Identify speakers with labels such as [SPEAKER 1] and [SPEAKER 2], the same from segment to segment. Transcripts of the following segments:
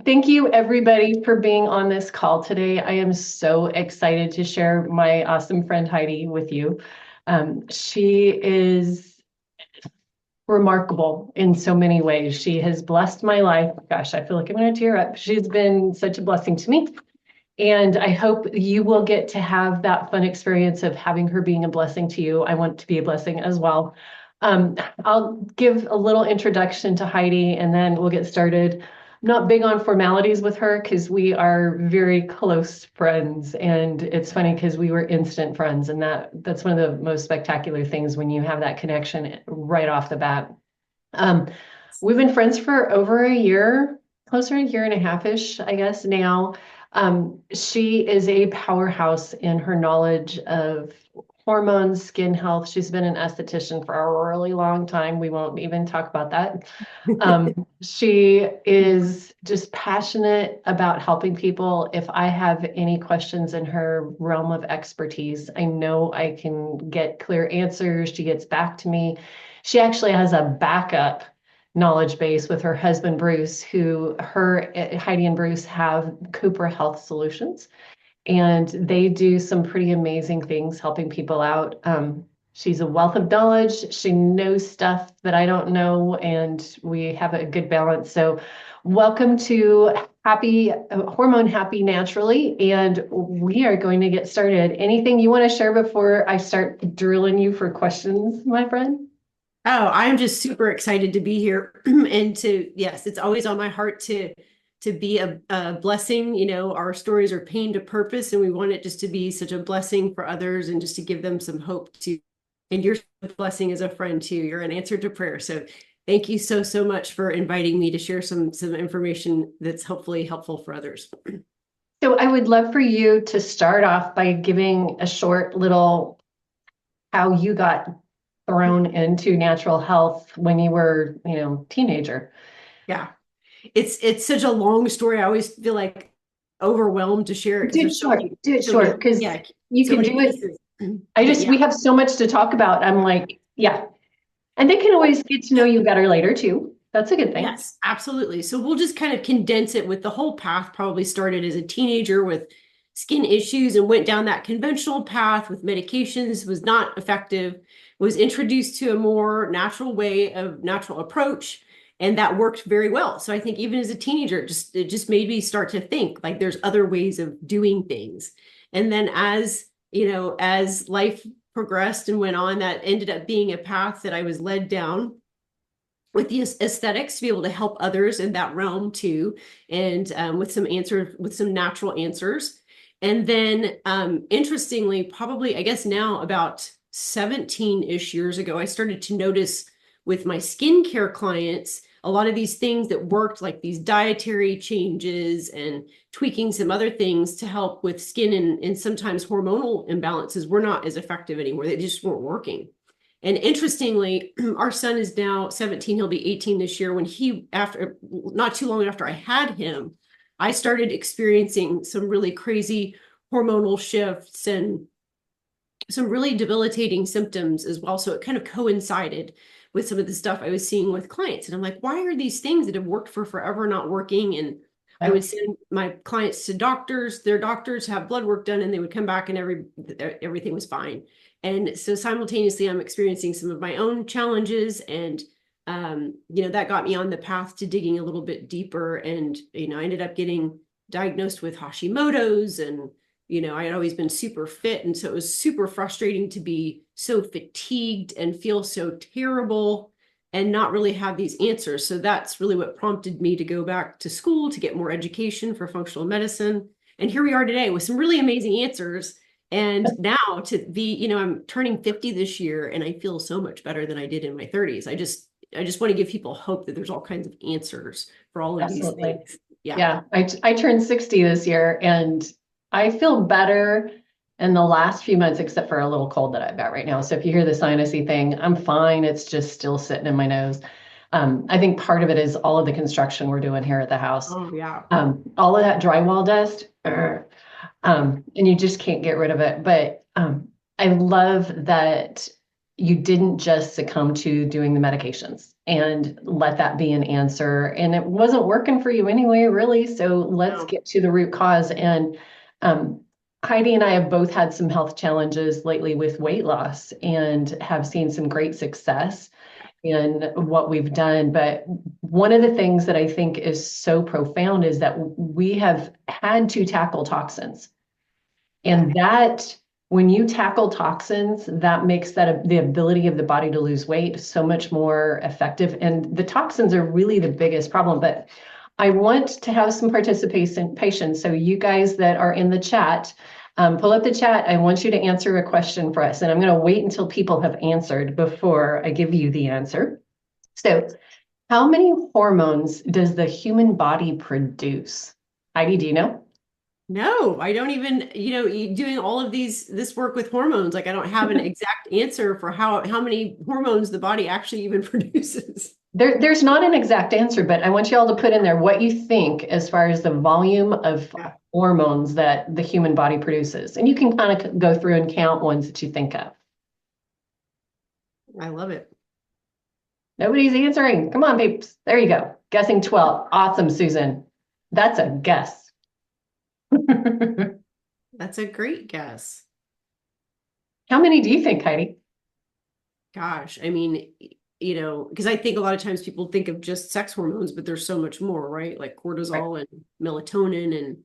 [SPEAKER 1] Thank you, everybody, for being on this call today. I am so excited to share my awesome friend Heidi with you. She is remarkable in so many ways. She has blessed my life. Gosh, I feel like I'm going to tear up. She's been such a blessing to me. And I hope you will get to have that fun experience of having her being a blessing to you. I want to be a blessing as well. I'll give a little introduction to Heidi and then we'll get started. I'm not big on formalities with her because we are very close friends. And it's funny because we were instant friends. And that's one of the most spectacular things when you have that connection right off the bat. Um, we've been friends for over a year, closer to a year and a half-ish, I guess now. She is a powerhouse in her knowledge of hormones, skin health. She's been an esthetician for a really long time. We won't even talk about that. She is just passionate about helping people. If I have any questions in her realm of expertise, I know I can get clear answers. She gets back to me. She actually has a backup knowledge base with her husband, Bruce, Heidi and Bruce have Cooper Health Solutions, and they do some pretty amazing things helping people out. She's a wealth of knowledge. She knows stuff that I don't know, and we have a good balance. So welcome to Hormone Happy Naturally, and we are going to get started. Anything you want to share before I start drilling you for questions, my friend?
[SPEAKER 2] Oh, I'm just super excited to be here and yes, it's always on my heart to be a blessing. Our stories are pain to purpose, and we want it just to be such a blessing for others and just to give them some hope too. And you're a blessing as a friend too. You're an answer to prayer. So thank you so much for inviting me to share some information that's hopefully helpful for others.
[SPEAKER 1] So I would love for you to start off by giving a short little how you got thrown into natural health when you were, teenager.
[SPEAKER 2] Yeah. It's such a long story. I always feel like overwhelmed to share it because there's
[SPEAKER 1] Do it
[SPEAKER 2] so many,
[SPEAKER 1] short, because
[SPEAKER 2] yeah,
[SPEAKER 1] you
[SPEAKER 2] so
[SPEAKER 1] can
[SPEAKER 2] many
[SPEAKER 1] do it.
[SPEAKER 2] pieces. But
[SPEAKER 1] We
[SPEAKER 2] yeah.
[SPEAKER 1] have so much to talk about. I'm like, yeah. And they can always get to know you better later too. That's a good thing.
[SPEAKER 2] Yes, absolutely. So we'll just kind of condense it with the whole path. Probably started as a teenager with skin issues and went down that conventional path with medications, was not effective, was introduced to a more natural approach, and that worked very well. So I think even as a teenager, it just made me start to think like there's other ways of doing things. And then as life progressed and went on, that ended up being a path that I was led down with the aesthetics to be able to help others in that realm too, and with some natural answers. And then interestingly, probably I guess now about 17-ish years ago, I started to notice with my skincare clients a lot of these things that worked, like these dietary changes and tweaking some other things to help with skin and sometimes hormonal imbalances were not as effective anymore. They just weren't working. And interestingly, our son is now 17. He'll be 18 this year. After not too long after I had him, I started experiencing some really crazy hormonal shifts and some really debilitating symptoms as well. So it kind of coincided with some of the stuff I was seeing with clients. And I'm like, why are these things that have worked for forever not working? And I would send my clients to doctors, their doctors have blood work done, and they would come back and everything was fine. And so simultaneously, I'm experiencing some of my own challenges, and that got me on the path to digging a little bit deeper. And I ended up getting diagnosed with Hashimoto's, and I had always been super fit, and so it was super frustrating to be so fatigued and feel so terrible and not really have these answers. So that's really what prompted me to go back to school to get more education for functional medicine. And here we are today with some really amazing answers. And now to be, I'm turning 50 this year, and I feel so much better than I did in my 30s. I just want to give people hope that there's all kinds of answers for all of these
[SPEAKER 1] Absolutely.
[SPEAKER 2] things. Yeah.
[SPEAKER 1] Yeah. I turned 60 this year and I feel better in the last few months, except for a little cold that I've got right now. So if you hear the sinusy thing, I'm fine. It's just still sitting in my nose. I think part of it is all of the construction we're doing here at the house.
[SPEAKER 2] Oh, yeah.
[SPEAKER 1] All of that drywall dust, and you just can't get rid of it. But I love that you didn't just succumb to doing the medications. and let that be an answer. And it wasn't working for you anyway, really. So let's
[SPEAKER 2] No.
[SPEAKER 1] get to the root cause. And Heidi and I have both had some health challenges lately with weight loss and have seen some great success in what we've done. But one of the things that I think is so profound is that we have had to tackle toxins. And that, when you tackle toxins, that makes that the ability of the body to lose weight so much more effective. And the toxins are really the biggest problem. But I want to have some participation. So you guys that are in the chat, pull up the chat. I want you to answer a question for us. And I'm going to wait until people have answered before I give you the answer. So how many hormones does the human body produce? Heidi, do you know?
[SPEAKER 2] No, I don't even, doing all of this work with hormones, like I don't have an exact answer for how many hormones the body actually even produces.
[SPEAKER 1] There's not an exact answer, but I want you all to put in there what you think as far as the volume of hormones that the human body produces. And you can kind of go through and count ones that you think of.
[SPEAKER 2] I love it.
[SPEAKER 1] Nobody's answering. Come on, peeps. There you go. Guessing 12. Awesome, Susan. That's a guess.
[SPEAKER 2] That's a great guess.
[SPEAKER 1] How many do you think, Heidi?
[SPEAKER 2] Gosh, I mean, because I think a lot of times people think of just sex hormones, but there's so much more, right? Like cortisol and melatonin.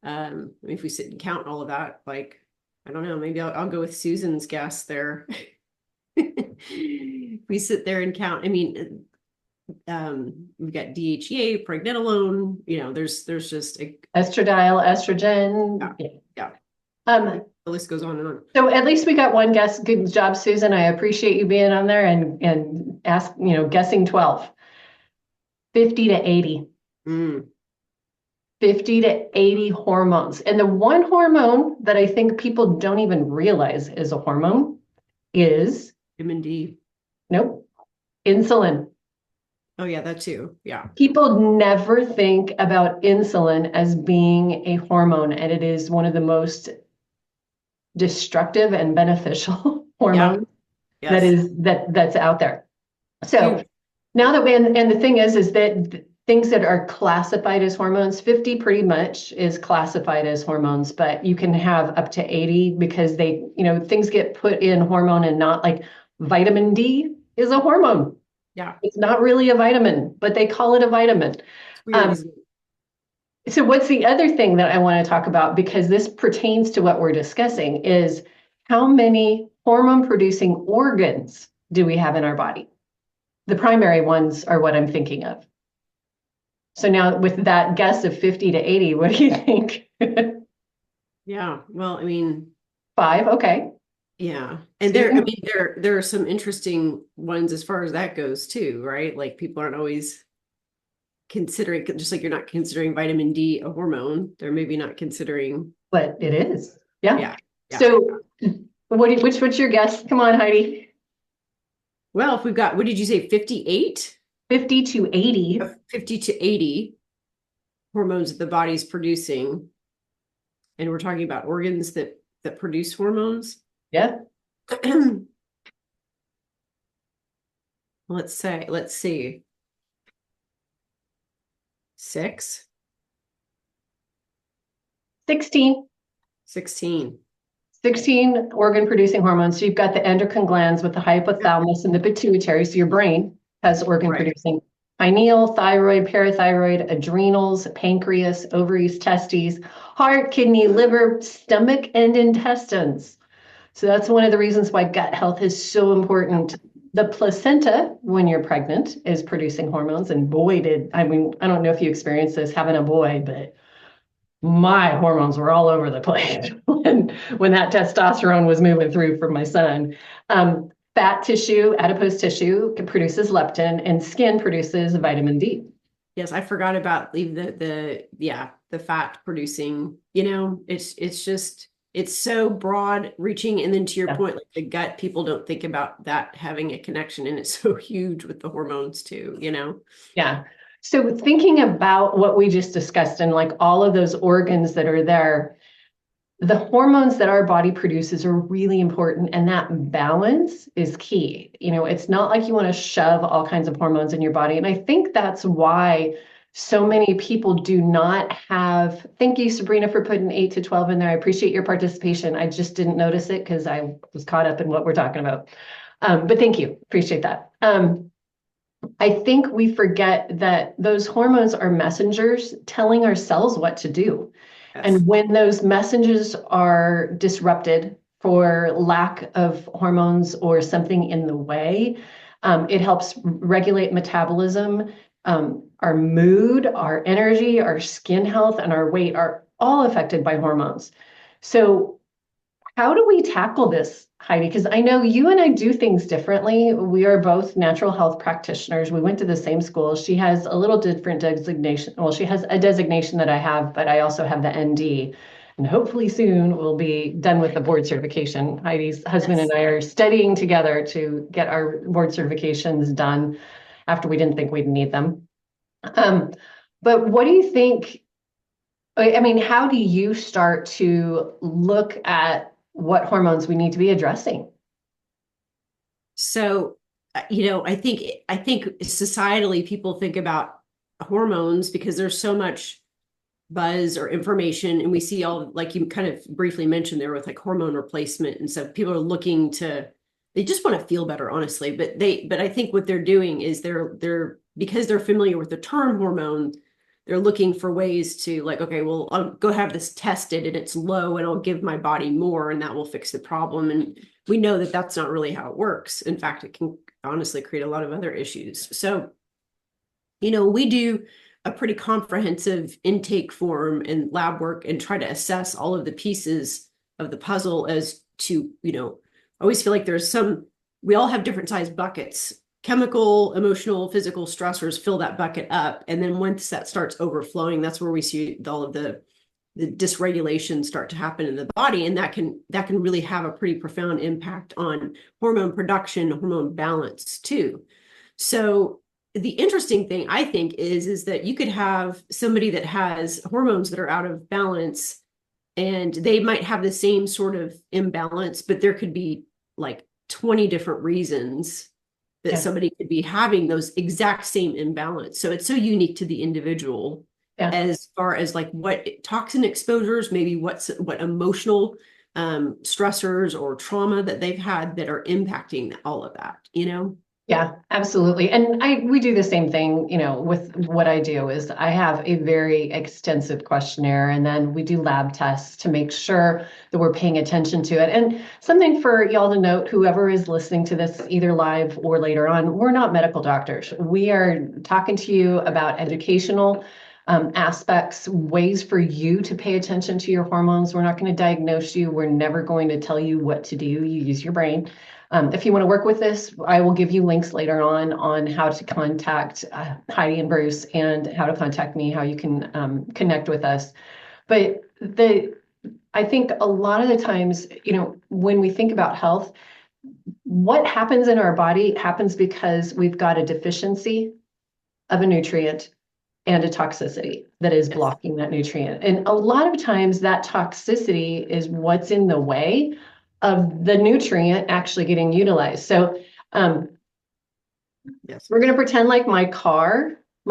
[SPEAKER 2] And if we sit and count all of that, like, I don't know, maybe I'll go with Susan's guess there. We sit there and count. I mean, we've got DHEA, pregnenolone, there's just
[SPEAKER 1] estradiol, estrogen.
[SPEAKER 2] Yeah. The list goes on and on.
[SPEAKER 1] So at least we got one guess. Good job, Susan. I appreciate you being on there and ask, guessing 12. 50 to 80. 50 to 80 hormones. And the one hormone that I think people don't even realize is a hormone is
[SPEAKER 2] vitamin D.
[SPEAKER 1] Nope. Insulin.
[SPEAKER 2] Oh yeah, that too. Yeah.
[SPEAKER 1] People never think about insulin as being a hormone, and it is one of the most destructive and beneficial hormones that's out there. So now that and the thing is that things that are classified as hormones, 50 pretty much is classified as hormones, but you can have up to 80 because they, things get put in hormone and not, like vitamin D is a hormone.
[SPEAKER 2] Yeah.
[SPEAKER 1] It's not really a vitamin, but they call it a vitamin. So what's the other thing that I want to talk about, because this pertains to what we're discussing, is how many hormone producing organs do we have in our body? The primary ones are what I'm thinking of. So now with that guess of 50 to 80, what do you think?
[SPEAKER 2] Yeah, well, I mean,
[SPEAKER 1] 5, okay.
[SPEAKER 2] Yeah. And there are some interesting ones as far as that goes too, right? Like people aren't always considering, just like you're not considering vitamin D a hormone, they're maybe not considering.
[SPEAKER 1] But it is. Yeah.
[SPEAKER 2] Yeah.
[SPEAKER 1] So what's your guess? Come on, Heidi.
[SPEAKER 2] Well, if we've got, what did you say, 58?
[SPEAKER 1] 50 to 80.
[SPEAKER 2] 50 to 80 hormones that the body's producing. And we're talking about organs that produce hormones.
[SPEAKER 1] Yeah.
[SPEAKER 2] Let's see. 6.
[SPEAKER 1] 16.
[SPEAKER 2] 16.
[SPEAKER 1] 16 organ producing hormones. So you've got the endocrine glands with the hypothalamus and the pituitary. So your brain has organ producing. Pineal, thyroid, parathyroid, adrenals, pancreas, ovaries, testes, heart, kidney, liver, stomach, and intestines. So that's one of the reasons why gut health is so important. The placenta, when you're pregnant, is producing hormones. And boy, I don't know if you experienced this having a boy, but my hormones were all over the place when that testosterone was moving through for my son. Fat tissue, adipose tissue produces leptin, and skin produces vitamin D.
[SPEAKER 2] Yes, I forgot about the fat producing, it's so broad reaching. And then to your point, like the gut, people don't think about that having a connection, and it's so huge with the hormones too,
[SPEAKER 1] Yeah. So thinking about what we just discussed and like all of those organs that are there, the hormones that our body produces are really important, and that balance is key. It's not like you want to shove all kinds of hormones in your body. And I think that's why so many people do not have, thank you, Sabrina, for putting 8 to 12 in there. I appreciate your participation. I just didn't notice it because I was caught up in what we're talking about. But thank you, appreciate that. I think we forget that those hormones are messengers telling our cells what to do.
[SPEAKER 2] Yes.
[SPEAKER 1] And when those messages are disrupted for lack of hormones or something in the way, it helps regulate metabolism. Our mood, our energy, our skin health, and our weight are all affected by hormones. So how do we tackle this, Heidi? Because I know you and I do things differently. We are both natural health practitioners. We went to the same school. She has a little different designation. Well, she has a designation that I have, but I also have the ND. And hopefully soon we'll be done with the board certification. Heidi's husband and I are studying together to get our board certifications done after we didn't think we'd need them. But what do you think? I mean, how do you start to look at what hormones we need to be addressing?
[SPEAKER 2] So, I think societally people think about hormones because there's so much buzz or information, and we see all, like you kind of briefly mentioned there, with like hormone replacement and stuff. People are looking to, they just want to feel better, honestly. But I think what they're doing is they're because they're familiar with the term hormone, they're looking for ways to, like, okay, well, I'll go have this tested and it's low and I'll give my body more and that will fix the problem. And we know that that's not really how it works. In fact, it can honestly create a lot of other issues. So, we do a pretty comprehensive intake form and lab work and try to assess all of the pieces of the puzzle as to, I always feel like we all have different sized buckets. Chemical, emotional, physical stressors fill that bucket up. And then once that starts overflowing, that's where we see all of the dysregulation start to happen in the body. And that can really have a pretty profound impact on hormone production, hormone balance too. So the interesting thing, I think, is that you could have somebody that has hormones that are out of balance, and they might have the same sort of imbalance, but there could be like 20 different reasons that somebody could be having those exact same imbalance. So it's so unique to the individual as far as like what toxin exposures, maybe what emotional stressors or trauma that they've had that are impacting all of that,
[SPEAKER 1] Yeah, absolutely. And we do the same thing, with what I do is I have a very extensive questionnaire, and then we do lab tests to make sure that we're paying attention to it. And something for y'all to note, whoever is listening to this either live or later on, we're not medical doctors. We are talking to you about educational aspects, ways for you to pay attention to your hormones. We're not going to diagnose you. We're never going to tell you what to do. You use your brain. If you want to work with this, I will give you links later on how to contact Heidi and Bruce, and how to contact me, how you can connect with us. But I think a lot of the times, when we think about health, what happens in our body happens because we've got a deficiency of a nutrient and a toxicity that is blocking that nutrient. And a lot of times that toxicity is what's in the way of the nutrient actually getting utilized. So we're going to pretend like my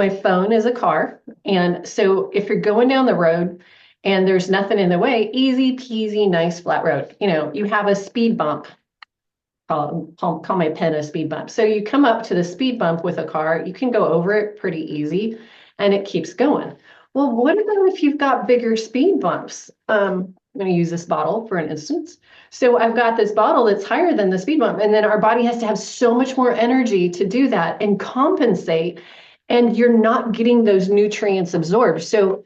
[SPEAKER 1] phone is a car. And so if you're going down the road and there's nothing in the way, easy peasy, nice flat road, you have a speed bump. Call my pen a speed bump. So you come up to the speed bump with a car, you can go over it pretty easy and it keeps going. Well, what about if you've got bigger speed bumps? I'm going to use this bottle for an instance. So I've got this bottle that's higher than the speed bump, and then our body has to have so much more energy to do that and compensate, and you're not getting those nutrients absorbed. So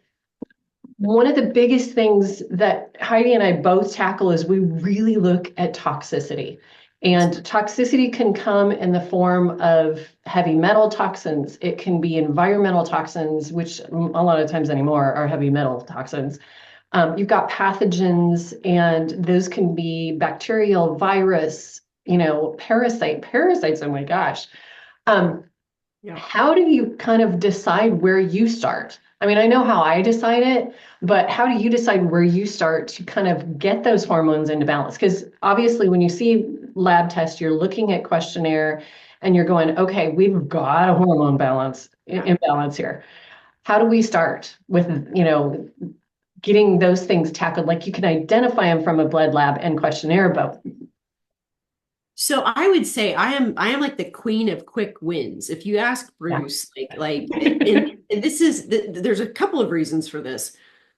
[SPEAKER 1] one of the biggest things that Heidi and I both tackle is we really look at toxicity. And toxicity can come in the form of heavy metal toxins. It can be environmental toxins, which a lot of times anymore are heavy metal toxins. You've got pathogens, and those can be bacterial, virus, parasites. Oh my gosh. How do you kind of decide where you start? I mean, I know how I decide it, but how do you decide where you start to kind of get those hormones into balance? Because obviously, when you see lab tests, you're looking at questionnaire and you're going, okay, we've got a hormone imbalance here. How do we start with, getting those things tackled? Like you can identify them from a blood lab and questionnaire, but
[SPEAKER 2] So I would say I am like the queen of quick wins. If you ask Bruce, and there's a couple of reasons for this.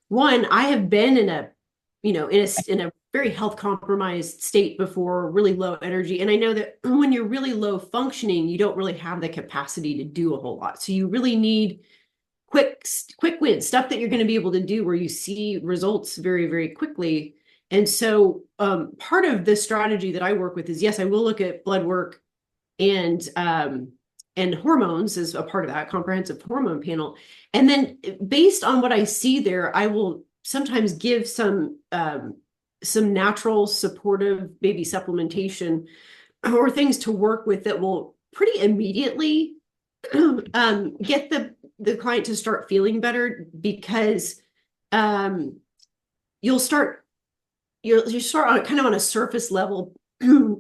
[SPEAKER 2] One, I have been in a very health compromised state before, really low energy, and I know that when you're really low functioning, you don't really have the capacity to do a whole lot. So you really need quick wins, stuff that you're going to be able to do where you see results very, very quickly. And so part of the strategy that I work with is, yes, I will look at blood work and hormones as a part of that comprehensive hormone panel. And then based on what I see there, I will sometimes give some natural supportive baby supplementation or things to work with that will pretty immediately get the client to start feeling better, because you'll start on kind of on a surface level,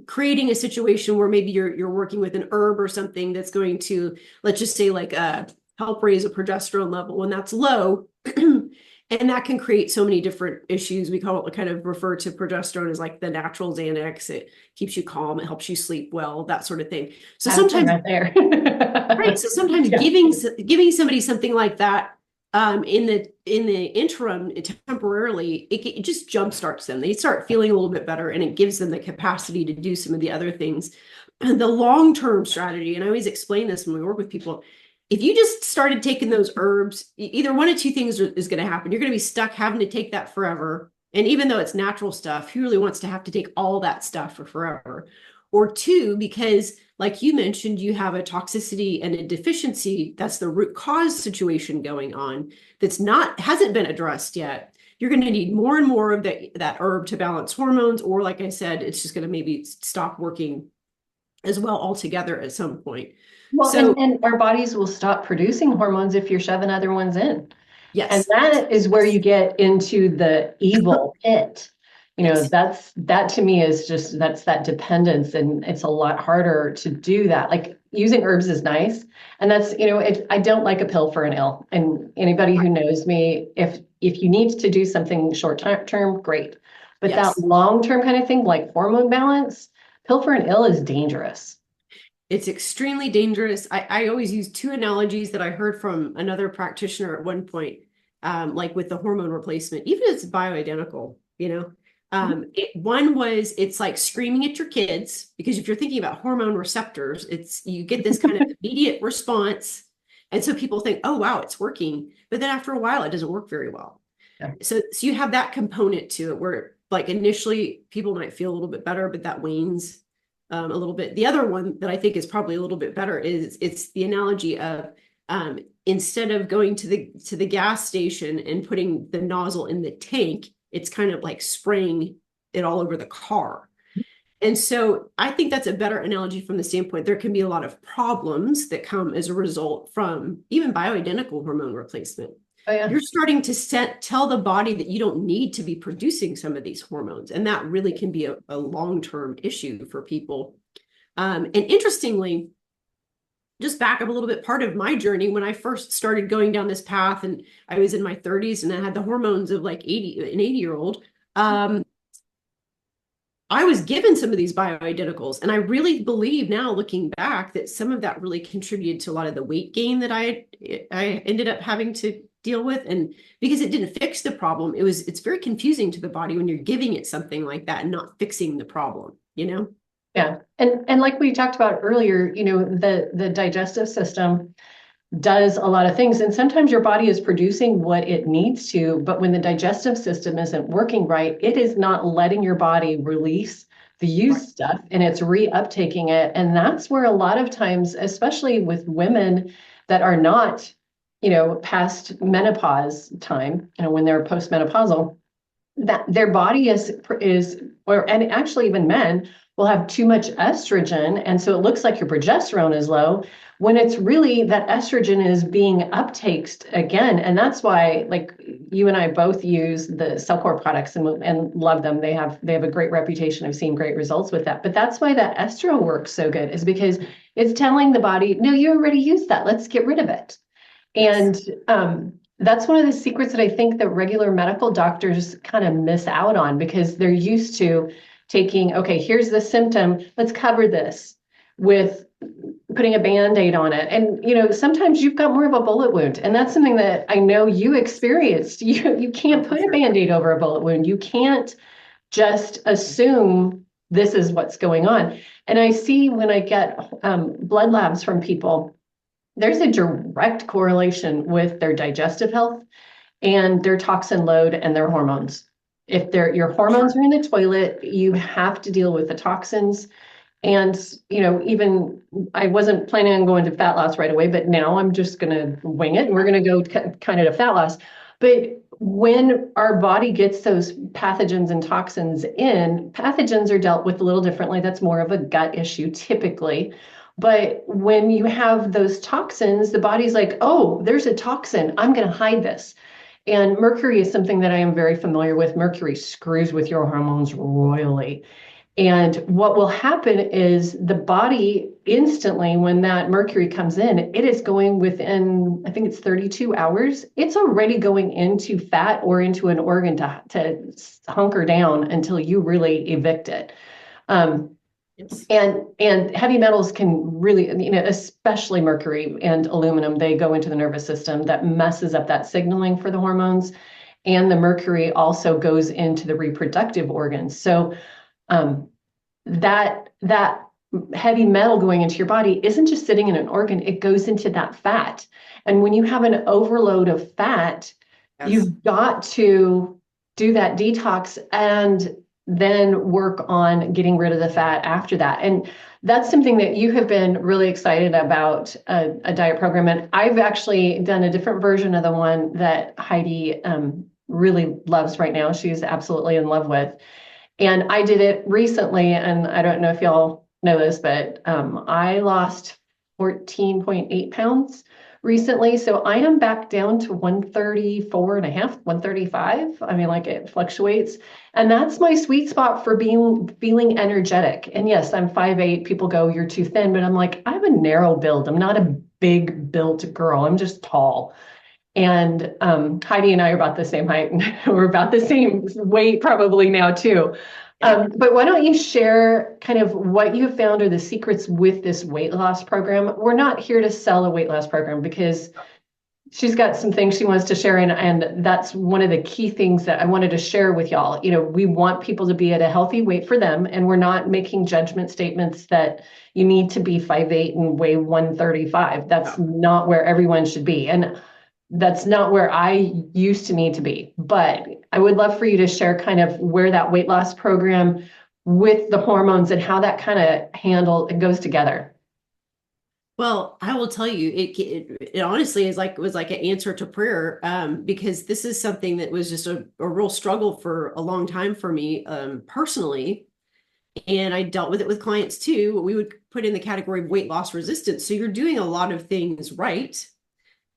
[SPEAKER 2] creating a situation where maybe you're working with an herb or something that's going to, let's just say, like help raise a progesterone level when that's low. And that can create so many different issues. We kind of refer to progesterone as like the natural Xanax. It keeps you calm, it helps you sleep well, that sort of thing. So sometimes
[SPEAKER 1] right there.
[SPEAKER 2] right. So sometimes giving somebody something like that in the interim, temporarily, it just jumpstarts them. They start feeling a little bit better, and it gives them the capacity to do some of the other things. And the long-term strategy, and I always explain this when we work with people, if you just started taking those herbs, either one of two things is going to happen. You're going to be stuck having to take that forever. And even though it's natural stuff, who really wants to have to take all that stuff for forever? Or two, because like you mentioned, you have a toxicity and a deficiency, that's the root cause situation going on, hasn't been addressed yet. You're going to need more and more of that herb to balance hormones, or like I said, it's just going to maybe stop working as well altogether at some point.
[SPEAKER 1] Well,
[SPEAKER 2] So
[SPEAKER 1] and our bodies will stop producing hormones if you're shoving other ones in.
[SPEAKER 2] yes.
[SPEAKER 1] And that is where you get into the evil pit.
[SPEAKER 2] Yes.
[SPEAKER 1] That to me is that's that dependence, and it's a lot harder to do that. Like using herbs is nice. And that's, I don't like a pill for an ill. And anybody who knows me, if you need to do something short term, great. But
[SPEAKER 2] Yes.
[SPEAKER 1] that long-term kind of thing, like hormone balance, pill for an ill is dangerous.
[SPEAKER 2] It's extremely dangerous. I always use two analogies that I heard from another practitioner at one point, like with the hormone replacement, even if it's bioidentical, one was, it's like screaming at your kids, because if you're thinking about hormone receptors, you get this kind of immediate response. And so people think, oh, wow, it's working. But then after a while, it doesn't work very well. Yeah. So you have that component to it where, like, initially people might feel a little bit better, but that wanes a little bit. The other one that I think is probably a little bit better is it's the analogy of instead of going to the gas station and putting the nozzle in the tank, it's kind of like spraying it all over the car. And so I think that's a better analogy from the standpoint there can be a lot of problems that come as a result from even bioidentical hormone replacement. Oh, yeah. You're starting to tell the body that you don't need to be producing some of these hormones. And that really can be a long-term issue for people. And interestingly, just back up a little bit, part of my journey when I first started going down this path, and I was in my 30s and I had the hormones of like an 80-year-old, I was given some of these bioidenticals. And I really believe now, looking back, that some of that really contributed to a lot of the weight gain that I ended up having to deal with. And because it didn't fix the problem, it's very confusing to the body when you're giving it something like that and not fixing the problem,
[SPEAKER 1] Yeah. And like we talked about earlier, the digestive system does a lot of things. And sometimes your body is producing what it needs to, but when the digestive system isn't working right, it is not letting your body release the used stuff, and it's reuptaking it. And that's where a lot of times, especially with women that are not, past menopause time, when they're postmenopausal, that their body and actually even men will have too much estrogen. And so it looks like your progesterone is low when it's really that estrogen is being uptaked again. And that's why, like, you and I both use the Cellcore products and love them. They have a great reputation. I've seen great results with that. But that's why that estro works so good, is because it's telling the body, no, you already used that. Let's get rid of it. And that's one of the secrets that I think that regular medical doctors kind of miss out on, because they're used to taking, okay, here's the symptom, let's cover this with putting a Band-Aid on it. And, you know, sometimes you've got more of a bullet wound. And that's something that I know you experienced. You can't put a Band-Aid over a bullet wound. You can't just assume this is what's going on. And I see when I get blood labs from people, there's a direct correlation with their digestive health and their toxin load and their hormones. If your hormones are in the toilet, you have to deal with the toxins. And, you know, even I wasn't planning on going to fat loss right away, but now I'm just going to wing it and we're going to go kind of to fat loss. But when our body gets those pathogens and toxins in, pathogens are dealt with a little differently. That's more of a gut issue typically. But when you have those toxins, the body's like, oh, there's a toxin, I'm going to hide this. And mercury is something that I am very familiar with. Mercury screws with your hormones royally. And what will happen is the body instantly, when that mercury comes in, it is going within, I think it's 32 hours. It's already going into fat or into an organ to hunker down until you really evict it. Yes. And heavy metals can really, you know, especially mercury and aluminum, they go into the nervous system. That messes up that signaling for the hormones. And the mercury also goes into the reproductive organs. So that heavy metal going into your body isn't just sitting in an organ, it goes into that fat. And when you have an overload of fat, yes, you've got to do that detox and then work on getting rid of the fat after that. And that's something that you have been really excited about, a diet program. And I've actually done a different version of the one that Heidi really loves right now. She's absolutely in love with. And I did it recently, and I don't know if y'all know this, but I lost 14.8 pounds recently. So I am back down to 134 and a half, 135. I mean, like, it fluctuates. And that's my sweet spot for feeling energetic. And yes, I'm 5'8". People go, you're too thin. But I'm like, I have a narrow build. I'm not a big built girl. I'm just tall. And Heidi and I are about the same height. We're about the same weight probably now too. But why don't you share kind of what you have found or the secrets with this weight loss program? We're not here to sell a weight loss program, because she's got some things she wants to share. And that's one of the key things that I wanted to share with y'all. You know, we want people to be at a healthy weight for them. And we're not making judgment statements that you need to be 5'8" and weigh 135. That's not where everyone should be. And that's not where I used to need to be. But I would love for you to share kind of where that weight loss program with the hormones and how that kind of goes together.
[SPEAKER 2] Well, I will tell you, it honestly was like an answer to prayer, because this is something that was just a real struggle for a long time for me personally. And I dealt with it with clients too. We would put in the category of weight loss resistance. So you're doing a lot of things right.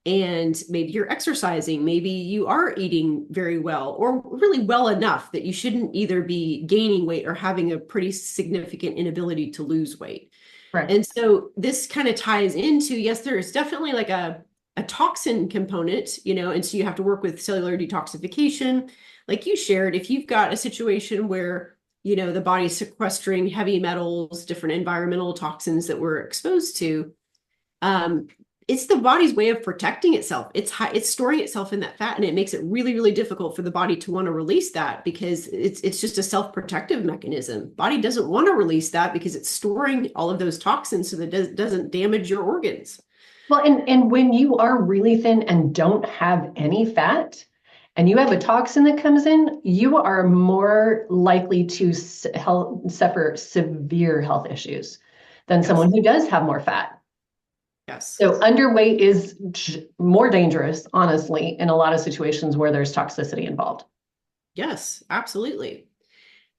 [SPEAKER 2] And maybe you're exercising, maybe you are eating very well, or really well enough that you shouldn't either be gaining weight or having a pretty significant inability to lose weight. Right. And so this kind of ties into, yes, there is definitely like a toxin component, you know, and so you have to work with cellular detoxification. Like you shared, if you've got a situation where, you know, the body's sequestering heavy metals, different environmental toxins that we're exposed to, it's the body's way of protecting itself. It's storing itself in that fat, and it makes it really, really difficult for the body to want to release that, because it's just a self-protective mechanism. Body doesn't want to release that because it's storing all of those toxins so that it doesn't damage your organs.
[SPEAKER 1] Well, and when you are really thin and don't have any fat, and you have a toxin that comes in, you are more likely to suffer severe health issues than someone who does have more fat.
[SPEAKER 2] Yes.
[SPEAKER 1] So underweight is more dangerous, honestly, in a lot of situations where there's toxicity involved.
[SPEAKER 2] Yes, absolutely.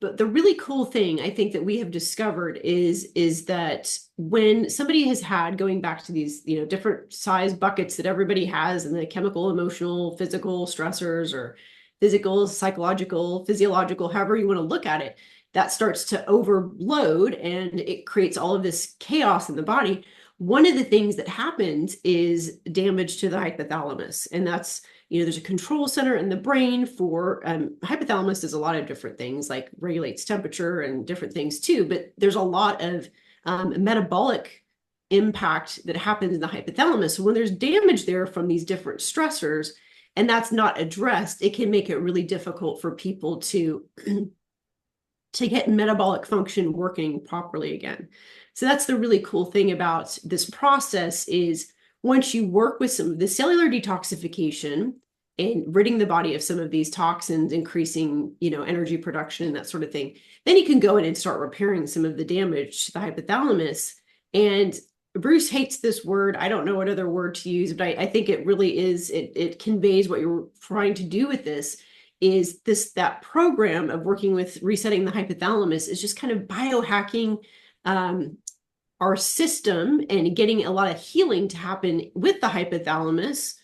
[SPEAKER 2] But the really cool thing I think that we have discovered is that when somebody has had, going back to these, different size buckets that everybody has, and the chemical, emotional, physical stressors, or physical, psychological, physiological, however you want to look at it, that starts to overload and it creates all of this chaos in the body. One of the things that happens is damage to the hypothalamus. And that's, there's a control center in the brain for hypothalamus does a lot of different things, like regulates temperature and different things too. But there's a lot of metabolic impact that happens in the hypothalamus. So when there's damage there from these different stressors, and that's not addressed, it can make it really difficult for people to get metabolic function working properly again. So that's the really cool thing about this process is once you work with some of the cellular detoxification and ridding the body of some of these toxins, increasing, energy production and that sort of thing, then you can go in and start repairing some of the damage to the hypothalamus. And Bruce hates this word. I don't know what other word to use, but I think it really is, it conveys what you're trying to do with this. Is that program of working with resetting the hypothalamus is just kind of biohacking our system and getting a lot of healing to happen with the hypothalamus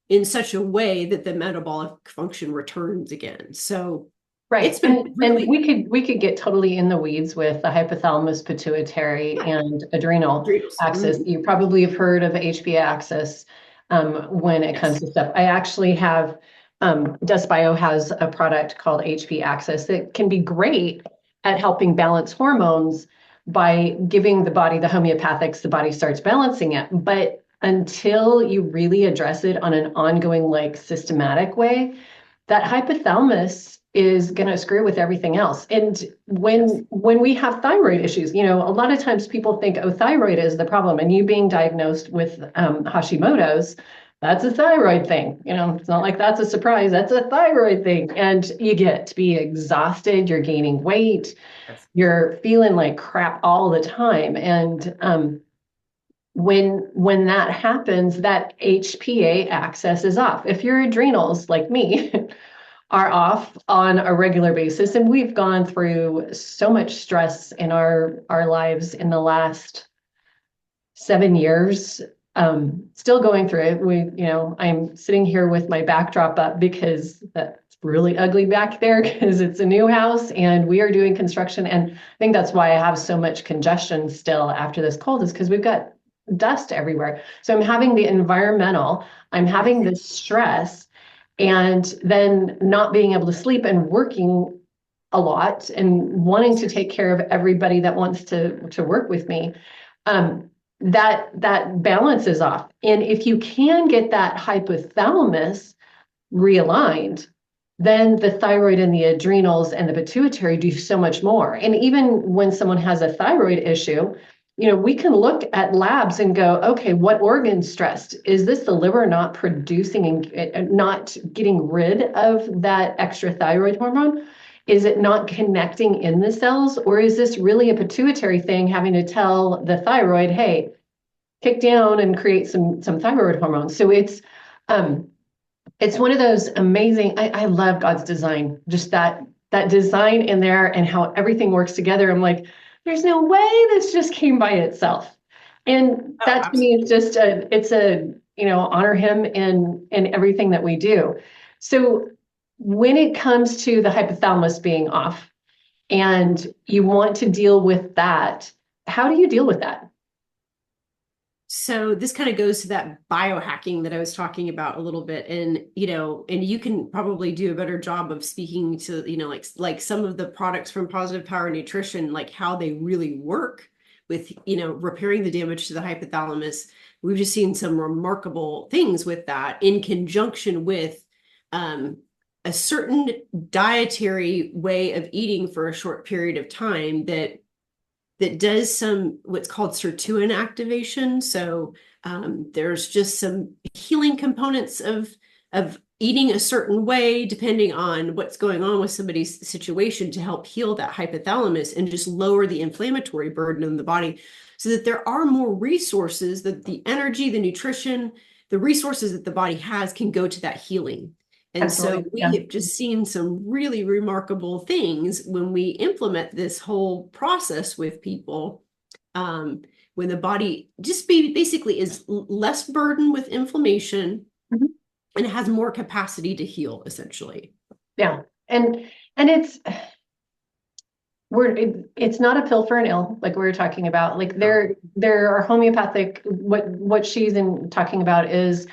[SPEAKER 2] in such a way that the metabolic function returns again. So
[SPEAKER 1] right.
[SPEAKER 2] It's been really...
[SPEAKER 1] And we could get totally in the weeds with the hypothalamus, pituitary, and adrenal axis. You probably have heard of HPA axis when it comes to stuff. I actually have DustBio has a product called HP Axis that can be great at helping balance hormones by giving the body the homeopathics, the body starts balancing it. But until you really address it on an ongoing, like systematic way, that hypothalamus is going to screw with everything else. And when we have thyroid issues, a lot of times people think, oh, thyroid is the problem. And you being diagnosed with Hashimoto's, that's a thyroid thing. It's not like that's a surprise. That's a thyroid thing. And you get to be exhausted. You're gaining weight. You're feeling like crap all the time. And when that happens, that HPA axis is off. If your adrenals, like me, are off on a regular basis, and we've gone through so much stress in our lives in the last 7 years, still going through it. I'm sitting here with my backdrop up because that's really ugly back there because it's a new house and we are doing construction. And I think that's why I have so much congestion still after this cold, is because we've got dust everywhere. So I'm having the environmental, I'm having the stress, and then not being able to sleep and working a lot and wanting to take care of everybody that wants to work with me. That balance is off. And if you can get that hypothalamus realigned, then the thyroid and the adrenals and the pituitary do so much more. And even when someone has a thyroid issue, we can look at labs and go, okay, what organ's stressed? Is this the liver not producing and not getting rid of that extra thyroid hormone? Is it not connecting in the cells? Or is this really a pituitary thing having to tell the thyroid, hey, kick down and create some thyroid hormones? So it's one of those amazing, I love God's design, just that design in there and how everything works together. I'm like, there's no way this just came by itself. And that to me is just honor him in everything that we do. So when it comes to the hypothalamus being off and you want to deal with that, how do you deal with that?
[SPEAKER 2] So this kind of goes to that biohacking that I was talking about a little bit. And, and you can probably do a better job of speaking to, like some of the products from Positive Power Nutrition, like how they really work with, repairing the damage to the hypothalamus. We've just seen some remarkable things with that in conjunction with a certain dietary way of eating for a short period of time that does some what's called sirtuin activation. So there's just some healing components of eating a certain way, depending on what's going on with somebody's situation, to help heal that hypothalamus and just lower the inflammatory burden in the body, so that there are more resources, that the energy, the nutrition, the resources that the body has can go to that healing. And so
[SPEAKER 1] Absolutely.
[SPEAKER 2] we
[SPEAKER 1] Yeah.
[SPEAKER 2] have just seen some really remarkable things when we implement this whole process with people. When the body just basically is less burdened with inflammation
[SPEAKER 1] Mhm.
[SPEAKER 2] and has more capacity to heal, essentially.
[SPEAKER 1] Yeah. And it's not a pill for an ill, like we were talking about. Like there are homeopathic, what she's talking about is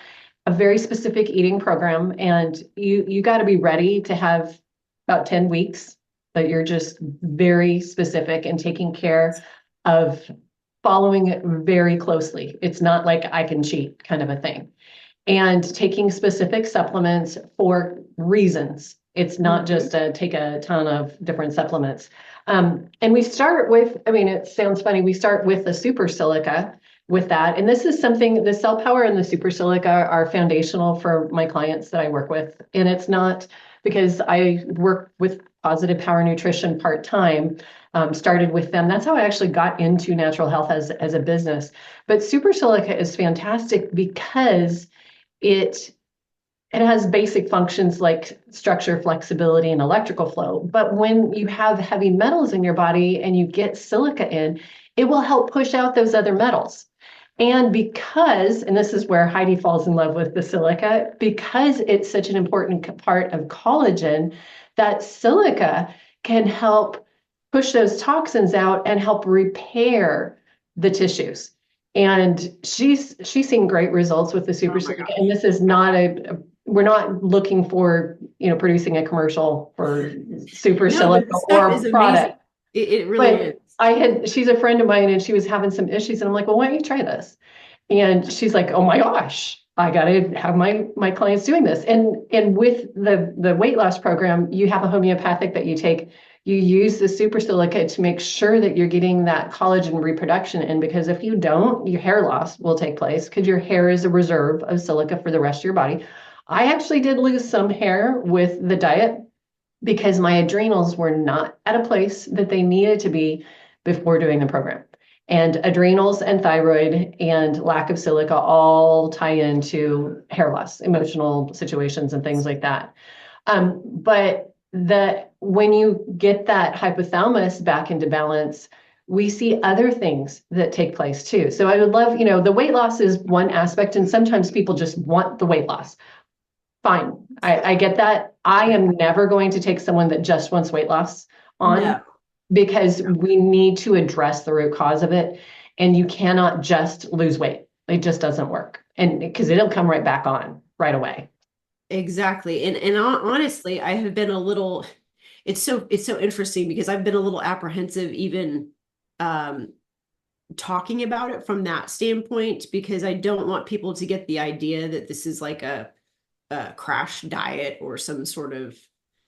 [SPEAKER 1] a very specific eating program, and you got to be ready to have about 10 weeks that you're just very specific and taking care of following it very closely. It's not like I can cheat kind of a thing. And taking specific supplements for reasons. It's not just take a ton of different supplements. And we start with, I mean, it sounds funny, we start with the super silica with that. And this is something, the cell power and the super silica are foundational for my clients that I work with. And it's not because I work with Positive Power Nutrition part-time, started with them. That's how I actually got into natural health as a business. But super silica is fantastic because it it has basic functions like structure, flexibility, and electrical flow. But when you have heavy metals in your body and you get silica in, it will help push out those other metals. And because, and this is where Heidi falls in love with the silica, because it's such an important part of collagen, that silica can help push those toxins out and help repair the tissues. And she's seen great results with the super silica. And this is not we're not looking for, producing a commercial for super
[SPEAKER 2] No, but
[SPEAKER 1] silica
[SPEAKER 2] this stuff
[SPEAKER 1] or
[SPEAKER 2] is amazing.
[SPEAKER 1] product.
[SPEAKER 2] It really
[SPEAKER 1] But
[SPEAKER 2] is.
[SPEAKER 1] she's a friend of mine and she was having some issues. And I'm like, well, why don't you try this? And she's like, oh my gosh, I got to have my clients doing this. And with the weight loss program, you have a homeopathic that you take. You use the super silica to make sure that you're getting that collagen reproduction in, because if you don't, your hair loss will take place because your hair is a reserve of silica for the rest of your body. I actually did lose some hair with the diet because my adrenals were not at a place that they needed to be before doing the program. And adrenals and thyroid and lack of silica all tie into hair loss, emotional situations, and things like that. But when you get that hypothalamus back into balance, we see other things that take place too. So I would love, the weight loss is one aspect, and sometimes people just want the weight loss. Fine. I get that. I am never going to take someone that just wants weight loss on,
[SPEAKER 2] No.
[SPEAKER 1] because we need to address the root cause of it. And you cannot just lose weight. It just doesn't work. And because it'll come right back on right away.
[SPEAKER 2] Exactly. And honestly, I have been a little, it's so interesting because I've been a little apprehensive even talking about it from that standpoint, because I don't want people to get the idea that this is like a crash diet or some sort of,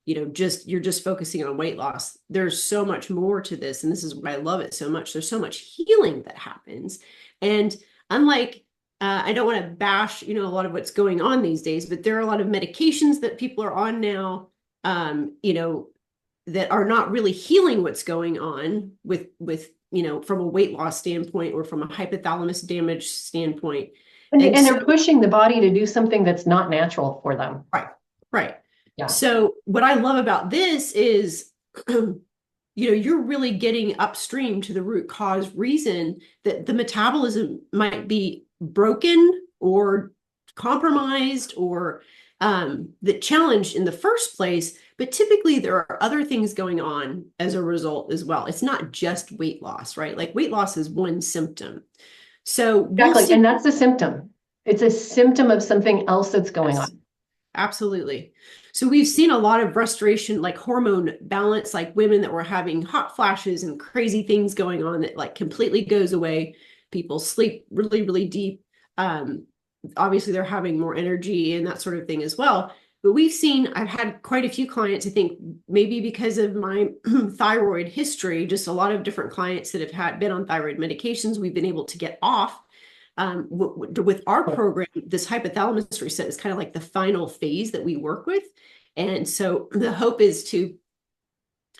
[SPEAKER 2] you're just focusing on weight loss. There's so much more to this. And this is why I love it so much. There's so much healing that happens. And unlike, I don't want to bash, a lot of what's going on these days, but there are a lot of medications that people are on now, that are not really healing what's going on with, from a weight loss standpoint or from a hypothalamus damage standpoint.
[SPEAKER 1] And they're pushing the body to do something that's not natural for them.
[SPEAKER 2] Right.
[SPEAKER 1] Yeah.
[SPEAKER 2] So what I love about this is, you're really getting upstream to the root cause reason that the metabolism might be broken or compromised or the challenged in the first place. But typically there are other things going on as a result as well. It's not just weight loss, right? Like weight loss is one symptom. So
[SPEAKER 1] exactly. And that's the symptom. It's a symptom of something else that's going on.
[SPEAKER 2] Absolutely. So we've seen a lot of restoration, like hormone balance, like women that were having hot flashes and crazy things going on that like completely goes away. People sleep really, really deep. Obviously they're having more energy and that sort of thing as well. But I've had quite a few clients, I think maybe because of my thyroid history, just a lot of different clients that have been on thyroid medications, we've been able to get off. With our program, this hypothalamus reset is kind of like the final phase that we work with. And so the hope is to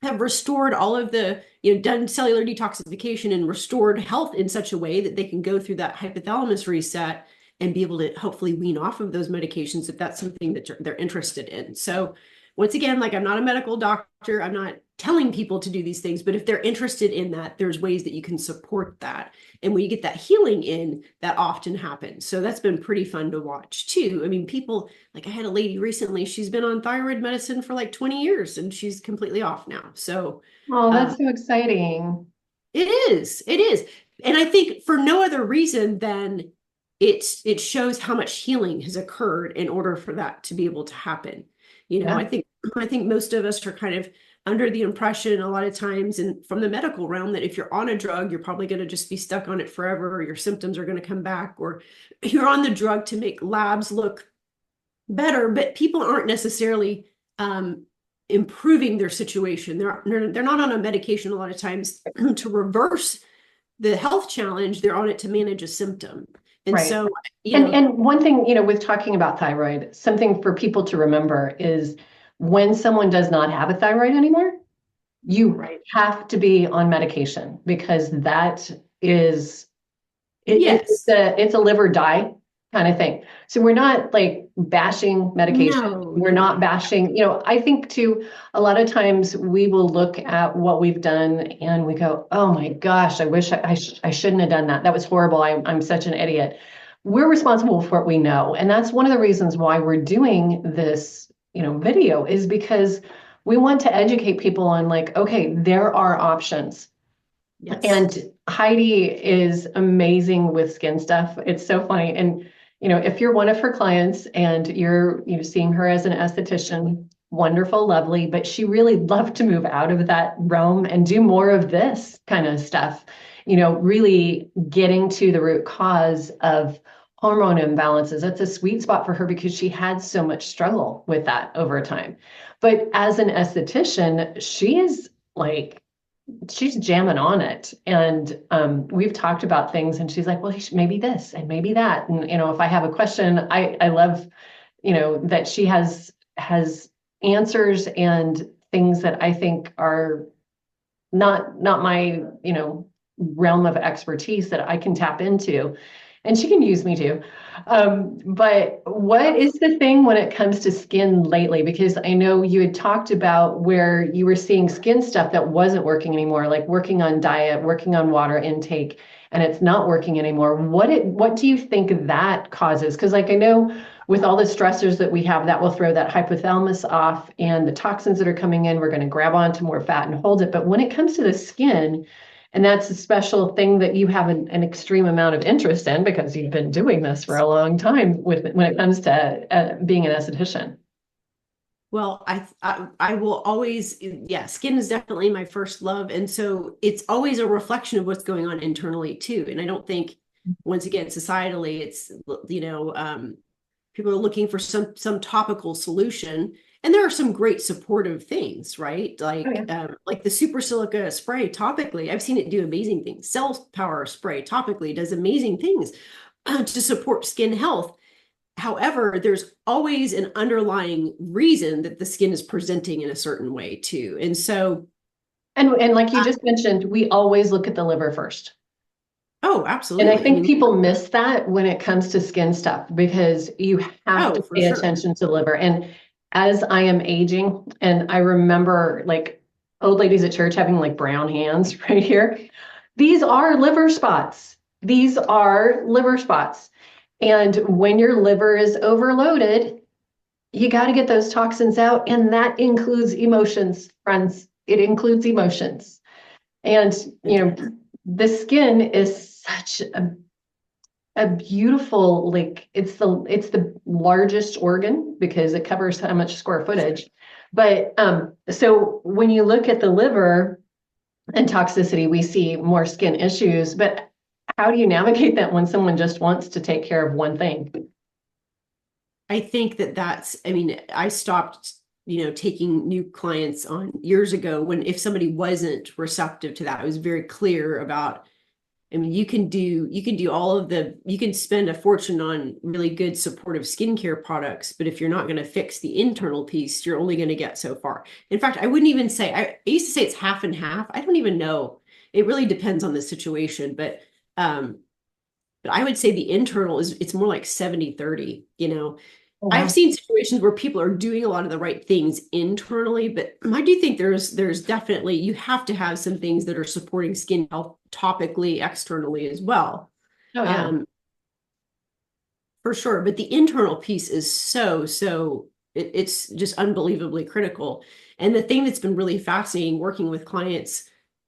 [SPEAKER 2] have restored all of the, done cellular detoxification and restored health in such a way that they can go through that hypothalamus reset and be able to hopefully wean off of those medications if that's something that they're interested in. So once again, like, I'm not a medical doctor, I'm not telling people to do these things, but if they're interested in that, there's ways that you can support that. And when you get that healing in, that often happens. So that's been pretty fun to watch too. I mean, people, like, I had a lady recently, she's been on thyroid medicine for like 20 years and she's completely off now. So
[SPEAKER 1] Oh, that's so exciting.
[SPEAKER 2] it is. It is. And I think for no other reason than it shows how much healing has occurred in order for that to be able to happen. You know,
[SPEAKER 1] Yeah.
[SPEAKER 2] I think most of us are kind of under the impression a lot of times, and from the medical realm, that if you're on a drug, you're probably going to just be stuck on it forever, or your symptoms are going to come back, or you're on the drug to make labs look better, but people aren't necessarily improving their situation. They're not on a medication a lot of times to reverse the health challenge. They're on it to manage a symptom. And
[SPEAKER 1] Right.
[SPEAKER 2] so,
[SPEAKER 1] And one thing, with talking about thyroid, something for people to remember is when someone does not have a thyroid anymore, you have to be on medication, because that is
[SPEAKER 2] yes,
[SPEAKER 1] it's a live or die kind of thing. So we're not like bashing medication.
[SPEAKER 2] no,
[SPEAKER 1] We're
[SPEAKER 2] no,
[SPEAKER 1] not
[SPEAKER 2] no.
[SPEAKER 1] bashing, I think too, a lot of times we will look at what we've done and we go, oh my gosh, I wish I shouldn't have done that. That was horrible. I'm such an idiot. We're responsible for what we know. And that's one of the reasons why we're doing this, video, is because we want to educate people on, like, okay, there are options.
[SPEAKER 2] Yes.
[SPEAKER 1] And Heidi is amazing with skin stuff. It's so funny. And, if you're one of her clients and you're, seeing her as an esthetician, wonderful, lovely, but she really loved to move out of that realm and do more of this kind of stuff, really getting to the root cause of hormone imbalances. That's a sweet spot for her because she had so much struggle with that over time. But as an esthetician, she is like, she's jamming on it. And we've talked about things and she's like, well, maybe this and maybe that. And, if I have a question, I love, that she has answers and things that I think are not my, realm of expertise that I can tap into. And she can use me too. But what is the thing when it comes to skin lately? Because I know you had talked about where you were seeing skin stuff that wasn't working anymore, like working on diet, working on water intake, and it's not working anymore. What do you think that causes? Because, like, I know with all the stressors that we have, that will throw that hypothalamus off, and the toxins that are coming in, we're going to grab onto more fat and hold it. But when it comes to the skin, and that's a special thing that you have an extreme amount of interest in because you've been doing this for a long time when it comes to being an esthetician.
[SPEAKER 2] Well, I will always, yeah, skin is definitely my first love. And so it's always a reflection of what's going on internally too. And I don't think, once again, societally, it's, people are looking for some topical solution. And there are some great supportive things, right?
[SPEAKER 1] Oh, yeah.
[SPEAKER 2] Like the super silica spray topically, I've seen it do amazing things. Cell power spray topically does amazing things to support skin health. However, there's always an underlying reason that the skin is presenting in a certain way too. And so,
[SPEAKER 1] And like you just mentioned, we always look at the liver first.
[SPEAKER 2] oh,
[SPEAKER 1] And I
[SPEAKER 2] absolutely.
[SPEAKER 1] think people miss that when it comes to skin stuff, because you have to
[SPEAKER 2] For
[SPEAKER 1] pay
[SPEAKER 2] sure.
[SPEAKER 1] attention to the liver. And as I am aging, and I remember like old ladies at church having like brown hands right here, these are liver spots. These are liver spots. And when your liver is overloaded, you got to get those toxins out. And that includes emotions, friends. It includes emotions. And, the skin is such a beautiful, like, it's the largest organ because it covers how much square footage. But so when you look at the liver and toxicity, we see more skin issues. But how do you navigate that when someone just wants to take care of one thing?
[SPEAKER 2] I think I mean, I stopped, taking new clients on years ago when, if somebody wasn't receptive to that, I was very clear about, I mean, you can do you can spend a fortune on really good supportive skincare products, but if you're not going to fix the internal piece, you're only going to get so far. In fact, I wouldn't even say, I used to say it's half and half. I don't even know. It really depends on the situation, but But I would say the internal it's more like 70-30, you know.
[SPEAKER 1] Oh,
[SPEAKER 2] I've
[SPEAKER 1] wow.
[SPEAKER 2] seen situations where people are doing a lot of the right things internally, but I do think there's definitely, you have to have some things that are supporting skin health topically, externally as well.
[SPEAKER 1] Oh, yeah.
[SPEAKER 2] Um, for sure. But the internal piece is it's just unbelievably critical. And the thing that's been really fascinating working with clients,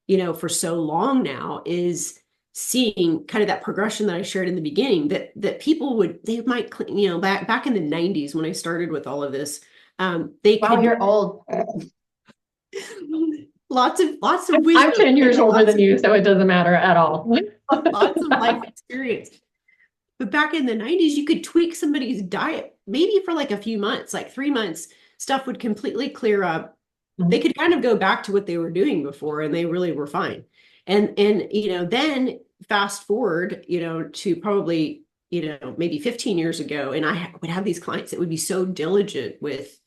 [SPEAKER 2] you know, for so long now is seeing kind of that progression that I shared in the beginning, that people they might, you know, back in the 90s when I started with all of this, they
[SPEAKER 1] Wow,
[SPEAKER 2] could
[SPEAKER 1] you're old.
[SPEAKER 2] lots of
[SPEAKER 1] I'm
[SPEAKER 2] wisdom
[SPEAKER 1] 10 years
[SPEAKER 2] and
[SPEAKER 1] older than you, so it doesn't matter at all.
[SPEAKER 2] lots of life experience. But back in the 90s, you could tweak somebody's diet, maybe for like a few months, like 3 months, stuff would completely clear up. They
[SPEAKER 1] Mhm.
[SPEAKER 2] could kind of go back to what they were doing before and they really were fine. And you know, then fast forward, you know, to probably, you know, maybe 15 years ago, and I would have these clients that would be so diligent with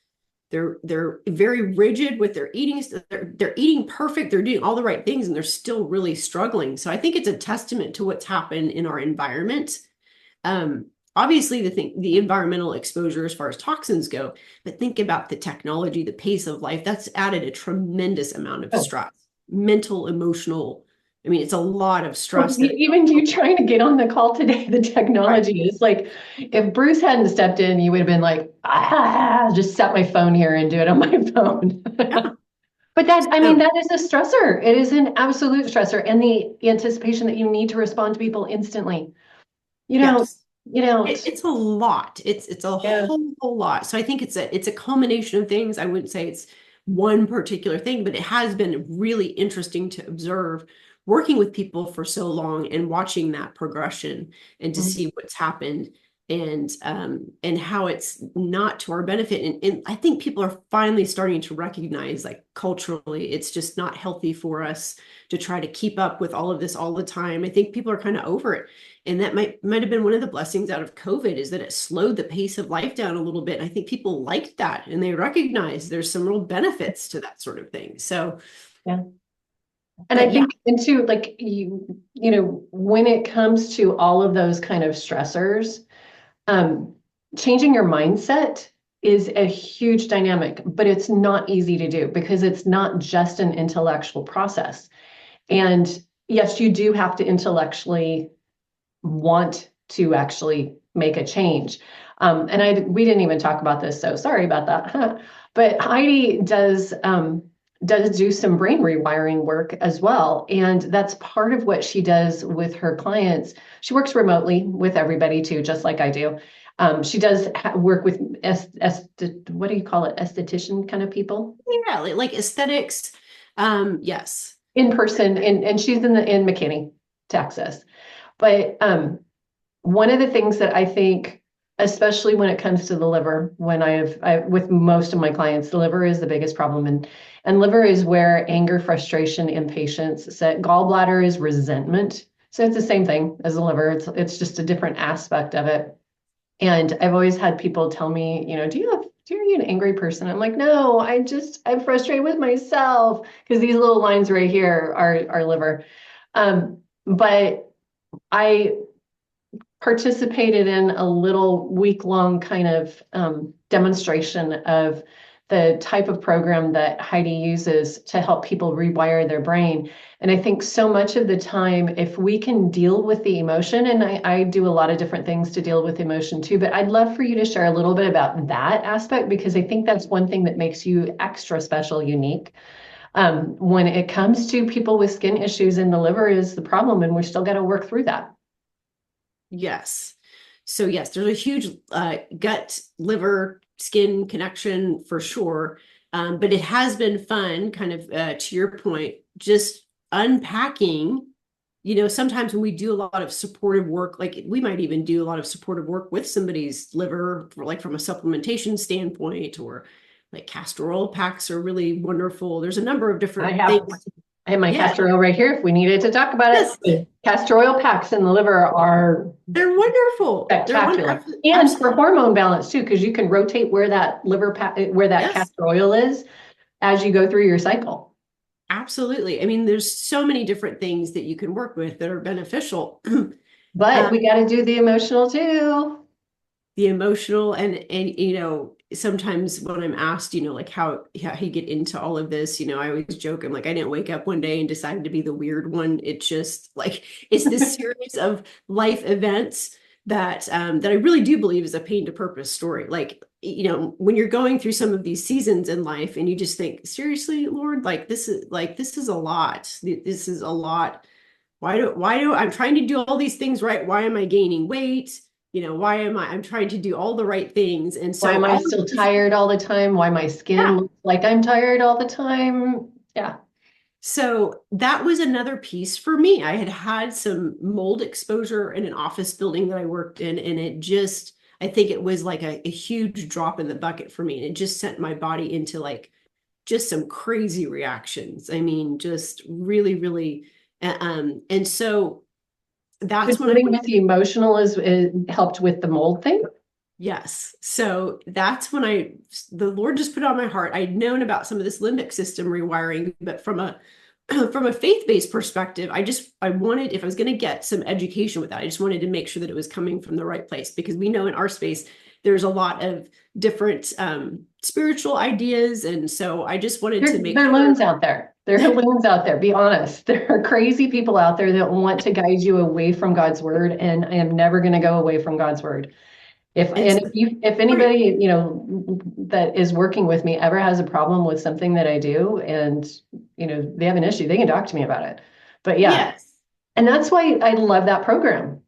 [SPEAKER 2] they're very rigid with their eating. They're eating perfect. They're doing all the right things and they're still really struggling. So I think it's a testament to what's happened in our environment. Obviously the environmental exposure as far as toxins go, but think about the technology, the pace of life, that's added a tremendous amount of
[SPEAKER 1] Oh,
[SPEAKER 2] stress, mental, emotional. I mean, it's a lot of
[SPEAKER 1] well,
[SPEAKER 2] stress that
[SPEAKER 1] even you trying to get on the call today, the
[SPEAKER 2] right.
[SPEAKER 1] technology is like, if Bruce hadn't stepped in, you would have been like, just set my phone here and do it on my phone.
[SPEAKER 2] Yeah.
[SPEAKER 1] But that, I mean,
[SPEAKER 2] So
[SPEAKER 1] that is a stressor. It is an absolute stressor. And the anticipation that you need to respond to people instantly. You know,
[SPEAKER 2] yes.
[SPEAKER 1] you know,
[SPEAKER 2] It's a lot. It's a
[SPEAKER 1] yeah.
[SPEAKER 2] whole lot. So I think it's a culmination of things. I wouldn't say it's one particular thing, but it has been really interesting to observe working with people for so long and watching that progression and to
[SPEAKER 1] Mhm.
[SPEAKER 2] see what's happened and how it's not to our benefit. And I think people are finally starting to recognize, like, culturally, it's just not healthy for us to try to keep up with all of this all the time. I think people are kind of over it. And that might have been one of the blessings out of COVID, is that it slowed the pace of life down a little bit. And I think people liked that and they recognize there's some real benefits to that sort of thing. So,
[SPEAKER 1] Yeah. And I
[SPEAKER 2] but yeah,
[SPEAKER 1] think, and too, like you know, when it comes to all of those kind of stressors, um, changing your mindset is a huge dynamic, but it's not easy to do because it's not just an intellectual process. And yes, you do have to intellectually want to actually make a change. And we didn't even talk about this, so sorry about that. But Heidi does do some brain rewiring work as well, and that's part of what she does with her clients. She works remotely with everybody too, just like I do. She does work with what do you call it, esthetician kind of people
[SPEAKER 2] yeah, like aesthetics. Yes.
[SPEAKER 1] in person, and she's in McKinney, Texas. But one of the things that I think, especially when it comes to the liver, when with most of my clients, the liver is the biggest problem. And liver is where anger, frustration, impatience set. Gallbladder is resentment. So it's the same thing as the liver. It's just a different aspect of it. And I've always had people tell me, you know, are you an angry person? I'm like, no, I'm frustrated with myself because these little lines right here are liver. But I participated in a little week-long kind of demonstration of the type of program that Heidi uses to help people rewire their brain. And I think so much of the time, if we can deal with the emotion, and I do a lot of different things to deal with emotion too, but I'd love for you to share a little bit about that aspect, because I think that's one thing that makes you extra special, unique. When it comes to people with skin issues, and the liver is the problem, and we still got to work through that.
[SPEAKER 2] Yes. So yes, there's a huge gut, liver, skin connection for sure. But it has been fun, kind of to your point, just unpacking. You know, sometimes when we do a lot of supportive work, like we might even do a lot of supportive work with somebody's liver, like from a supplementation standpoint, or like castor oil packs are really wonderful. There's a number of
[SPEAKER 1] I
[SPEAKER 2] different
[SPEAKER 1] have
[SPEAKER 2] things.
[SPEAKER 1] I have my
[SPEAKER 2] Yeah.
[SPEAKER 1] castor oil right here if we needed to talk about it.
[SPEAKER 2] Yes.
[SPEAKER 1] The castor oil packs in the liver are
[SPEAKER 2] They're wonderful. They're
[SPEAKER 1] spectacular.
[SPEAKER 2] wonderful.
[SPEAKER 1] And for
[SPEAKER 2] Absolutely.
[SPEAKER 1] hormone balance too, because you can rotate where that where that
[SPEAKER 2] Yes.
[SPEAKER 1] castor oil is as you go through your cycle.
[SPEAKER 2] Absolutely. I mean, there's so many different things that you can work with that are beneficial.
[SPEAKER 1] But we got to do the emotional too.
[SPEAKER 2] The emotional and sometimes when I'm asked, like how you get into all of this, I always joke, I'm like, I didn't wake up one day and decided to be the weird one. It's just like it's this series of life events that I really do believe is a pain to purpose story. Like, when you're going through some of these seasons in life and you just think, seriously, Lord, this is a lot. This is a lot. Why do I'm trying to do all these things right? Why am I gaining weight? I'm trying to do all the right things. And
[SPEAKER 1] Why
[SPEAKER 2] so
[SPEAKER 1] am I still tired all the time? Why my skin
[SPEAKER 2] yeah.
[SPEAKER 1] looks like I'm tired all the time? Yeah.
[SPEAKER 2] So that was another piece for me. I had had some mold exposure in an office building that I worked in, and I think it was like a huge drop in the bucket for me. And it just sent my body into just some crazy reactions. I mean, just really, really, and so that's when I
[SPEAKER 1] Dealing with the emotional is helped with the mold thing.
[SPEAKER 2] yes. So that's when the Lord just put on my heart. I'd known about some of this limbic system rewiring, but from a from a faith-based perspective, I wanted, if I was going to get some education with that, I just wanted to make sure that it was coming from the right place, because we know in our space there's a lot of different spiritual ideas, and so I just wanted to make
[SPEAKER 1] There are
[SPEAKER 2] sure.
[SPEAKER 1] loons out there. There are loons out there. Be honest. There are crazy people out there that want to guide you away from God's word, and I am never going to go away from God's word.
[SPEAKER 2] And so,
[SPEAKER 1] If
[SPEAKER 2] right.
[SPEAKER 1] anybody, that is working with me ever has a problem with something that I do, and they have an issue, they can talk to me about it. But yeah,
[SPEAKER 2] Yes.
[SPEAKER 1] and that's why I love that program.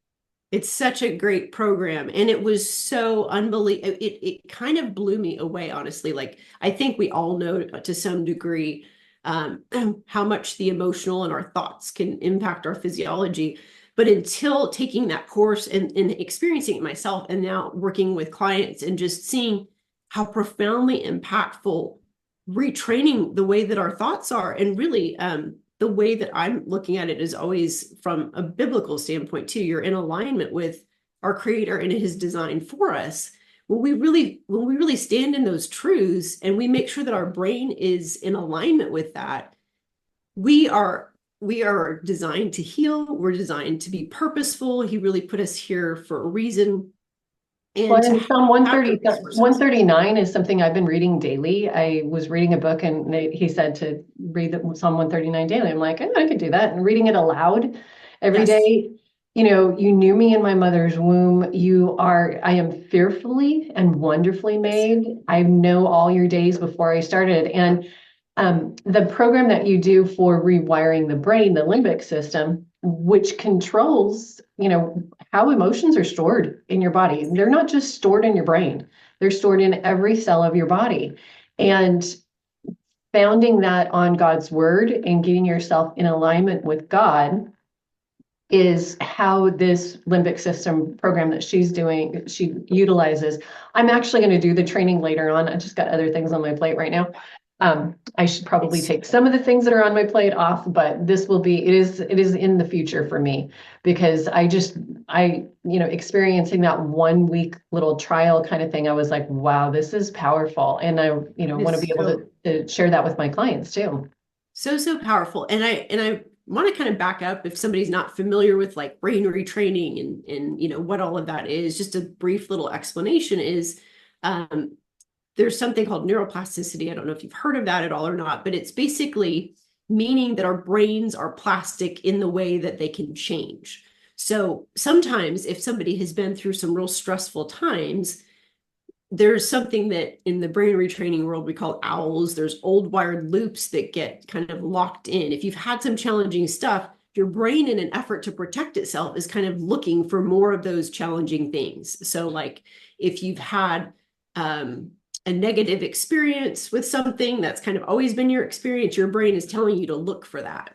[SPEAKER 2] It's such a great program, and it was so unbelievable. It kind of blew me away, honestly. Like, I think we all know to some degree um, how much the emotional and our thoughts can impact our physiology. But until taking that course and experiencing it myself, and now working with clients and just seeing how profoundly impactful retraining the way that our thoughts are, and really the way that I'm looking at it is always from a biblical standpoint too. You're in alignment with our creator and his design for us. When we really stand in those truths and we make sure that our brain is in alignment with that, we are designed to heal. We're designed to be purposeful. He really put us here for a reason,
[SPEAKER 1] Well,
[SPEAKER 2] and to
[SPEAKER 1] and Psalm
[SPEAKER 2] have the
[SPEAKER 1] 130,
[SPEAKER 2] resources.
[SPEAKER 1] 139 is something I've been reading daily. I was reading a book and he said to read Psalm 139 daily. I'm like, I could do that. And reading it aloud every
[SPEAKER 2] Yes.
[SPEAKER 1] day. You knew me in my mother's womb. I am fearfully and wonderfully
[SPEAKER 2] Yes.
[SPEAKER 1] made. I know all your days before I started. And the program that you do for rewiring the brain, the limbic system, which controls, how emotions are stored in your body. They're not just stored in your brain, they're stored in every cell of your body. And founding that on God's word and getting yourself in alignment with God is how this limbic system program that she's doing, she utilizes. I'm actually going to do the training later on. I just got other things on my plate right now. I should probably
[SPEAKER 2] It's
[SPEAKER 1] take some of the things that are on my plate off, but it is in the future for me, because experiencing that 1 week little trial kind of thing, I was like, wow, this is powerful. And I,
[SPEAKER 2] it
[SPEAKER 1] want to
[SPEAKER 2] is
[SPEAKER 1] be able
[SPEAKER 2] so
[SPEAKER 1] to share that with my clients too.
[SPEAKER 2] so powerful. And I want to kind of back up if somebody's not familiar with like brain retraining and what all of that is. Just a brief little explanation is um, there's something called neuroplasticity. I don't know if you've heard of that at all or not, but it's basically meaning that our brains are plastic in the way that they can change. So sometimes if somebody has been through some real stressful times, there's something that in the brain retraining world we call owls. There's old wired loops that get kind of locked in. If you've had some challenging stuff, your brain, in an effort to protect itself, is kind of looking for more of those challenging things. So, like if you've had a negative experience with something that's kind of always been your experience, your brain is telling you to look for that.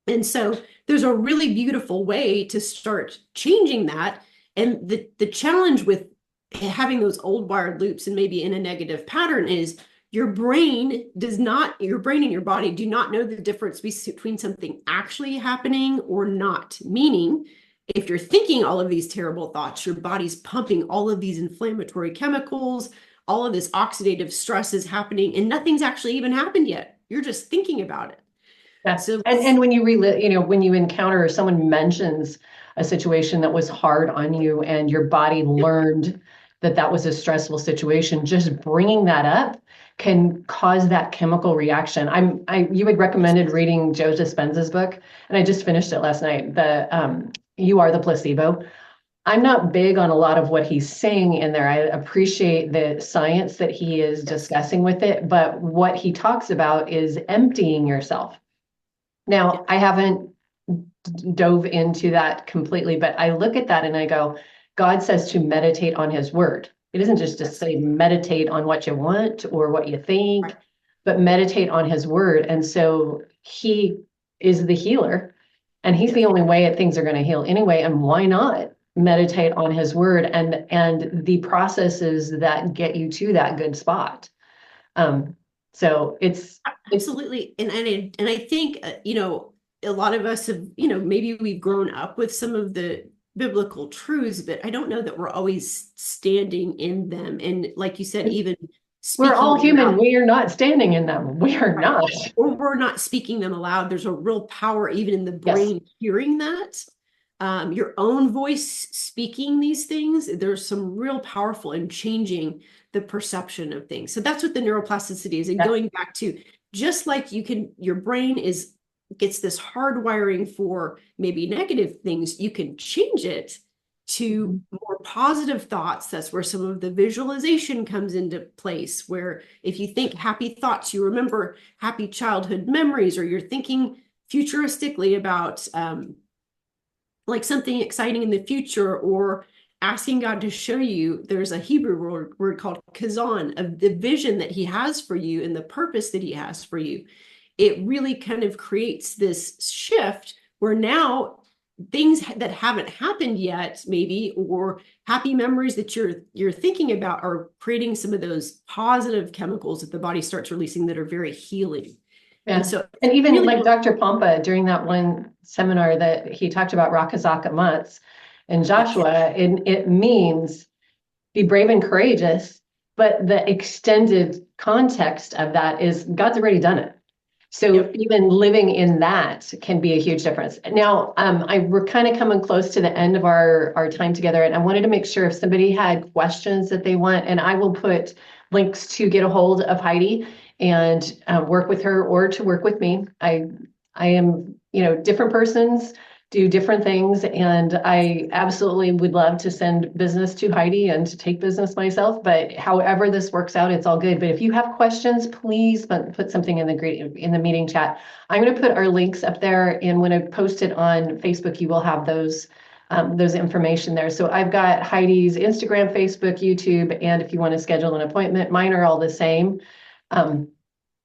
[SPEAKER 2] And so there's a really beautiful way to start changing that. And the challenge with having those old wired loops and maybe in a negative pattern is your brain and your body do not know the difference between something actually happening or not. Meaning, if you're thinking all of these terrible thoughts, your body's pumping all of these inflammatory chemicals, all of this oxidative stress is happening, and nothing's actually even happened yet. You're just thinking about it.
[SPEAKER 1] Yeah.
[SPEAKER 2] So
[SPEAKER 1] And when you relive, when you encounter someone mentions a situation that was hard on you and your body learned that that was a stressful situation, just bringing that up can cause that chemical reaction. You had recommended reading Joe Dispenza's book, and I just finished it last night. You Are the Placebo. I'm not big on a lot of what he's saying in there. I appreciate the science that he is discussing with it, but what he talks about is emptying yourself. Now, I haven't dove into that completely, but I look at that and I go, God says to meditate on his word. It isn't just to say meditate on what you want or what you think,
[SPEAKER 2] right.
[SPEAKER 1] but meditate on his word. And so he is the healer, and he's the only way that things are going to heal anyway. And why not meditate on his word and the processes that get you to that good spot? So it's
[SPEAKER 2] Absolutely. And I think, a lot of us have, maybe we've grown up with some of the biblical truths, but I don't know that we're always standing in them. And like you said, even
[SPEAKER 1] we're
[SPEAKER 2] speaking
[SPEAKER 1] all
[SPEAKER 2] them
[SPEAKER 1] human.
[SPEAKER 2] out,
[SPEAKER 1] We are not standing in them. We are
[SPEAKER 2] right,
[SPEAKER 1] not.
[SPEAKER 2] or we're not speaking them aloud. There's a real power even in the
[SPEAKER 1] Yes.
[SPEAKER 2] brain hearing that. Your own voice speaking these things, there's some real powerful in changing the perception of things. So that's what the neuroplasticity is. And
[SPEAKER 1] Yeah.
[SPEAKER 2] going back to, just like your brain gets this hardwiring for maybe negative things, you can change it to more positive thoughts. That's where some of the visualization comes into place, where if you think happy thoughts, you remember happy childhood memories, or you're thinking futuristically about like something exciting in the future, or asking God to show you. There's a Hebrew word called kazan, of the vision that he has for you and the purpose that he has for you. It really kind of creates this shift where now things that haven't happened yet, maybe, or happy memories that you're thinking about, are creating some of those positive chemicals that the body starts releasing that are very healing.
[SPEAKER 1] Yeah.
[SPEAKER 2] And so,
[SPEAKER 1] And even
[SPEAKER 2] really,
[SPEAKER 1] like Dr. Pompa during that one seminar that he talked about Rakazaka months and Joshua, and it means be brave and courageous, but the extended context of that is God's already done it. So even living in that can be a huge difference. Now, we're kind of coming close to the end of our time together, and I wanted to make sure if somebody had questions that they want, and I will put links to get a hold of Heidi and work with her, or to work with me. I am, different persons do different things, and I absolutely would love to send business to Heidi and to take business myself, but however this works out, it's all good. But if you have questions, please put something in the meeting chat. I'm going to put our links up there, and when I post it on Facebook, you will have those information there. So I've got Heidi's Instagram, Facebook, YouTube, and if you want to schedule an appointment, mine are all the same.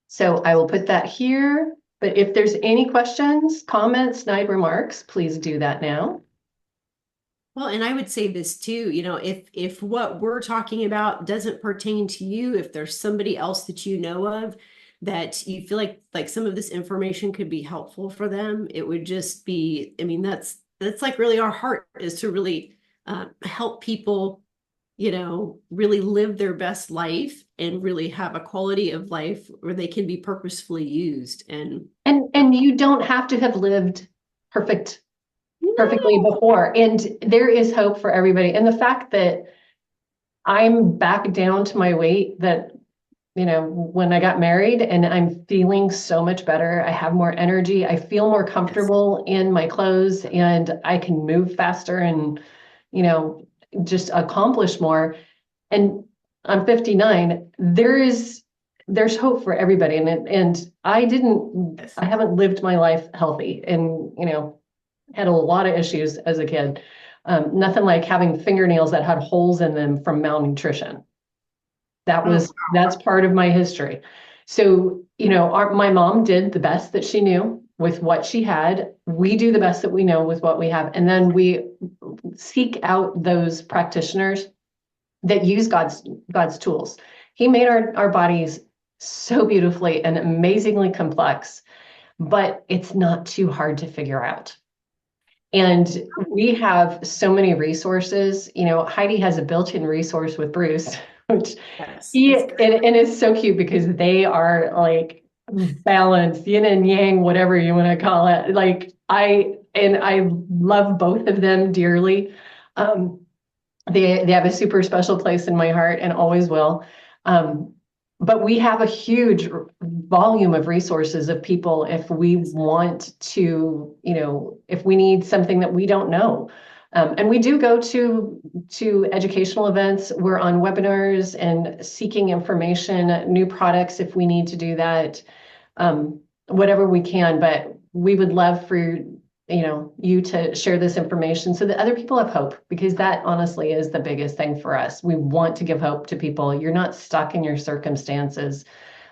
[SPEAKER 1] So I will put that here. But if there's any questions, comments, snide remarks, please do that now.
[SPEAKER 2] Well, and I would say this too, if what we're talking about doesn't pertain to you, if there's somebody else that you know of that you feel like some of this information could be helpful for them, it would just be, that's like really our heart, is to really help people, really live their best life and really have a quality of life where they can be purposefully used. And
[SPEAKER 1] you don't have to have lived perfectly before. And there is hope for everybody. And the fact that I'm back down to my weight that, when I got married, and I'm feeling so much better. I have more energy. I feel more comfortable in my clothes, and I can move faster and, just accomplish more. And I'm 59. There's hope for everybody. And I haven't lived my life healthy, and, had a lot of issues as a kid. Nothing like having fingernails that had holes in them from malnutrition. That's part of my history. So, my mom did the best that she knew with what she had. We do the best that we know with what we have. And then we seek out those practitioners that use God's tools. He made our bodies so beautifully and amazingly complex, but it's not too hard to figure out. And we have so many resources. Heidi has a built-in resource with Bruce, which and it's so cute because they are like balance, yin and yang, whatever you want to call it. I love both of them dearly. Um, they have a super special place in my heart and always will. But we have a huge volume of resources of people if we want to, if we need something that we don't know. And we do go to educational events. We're on webinars and seeking information, new products if we need to do that, whatever we can. But we would love for you to share this information so that other people have hope, because that honestly is the biggest thing for us. We want to give hope to people. You're not stuck in your circumstances.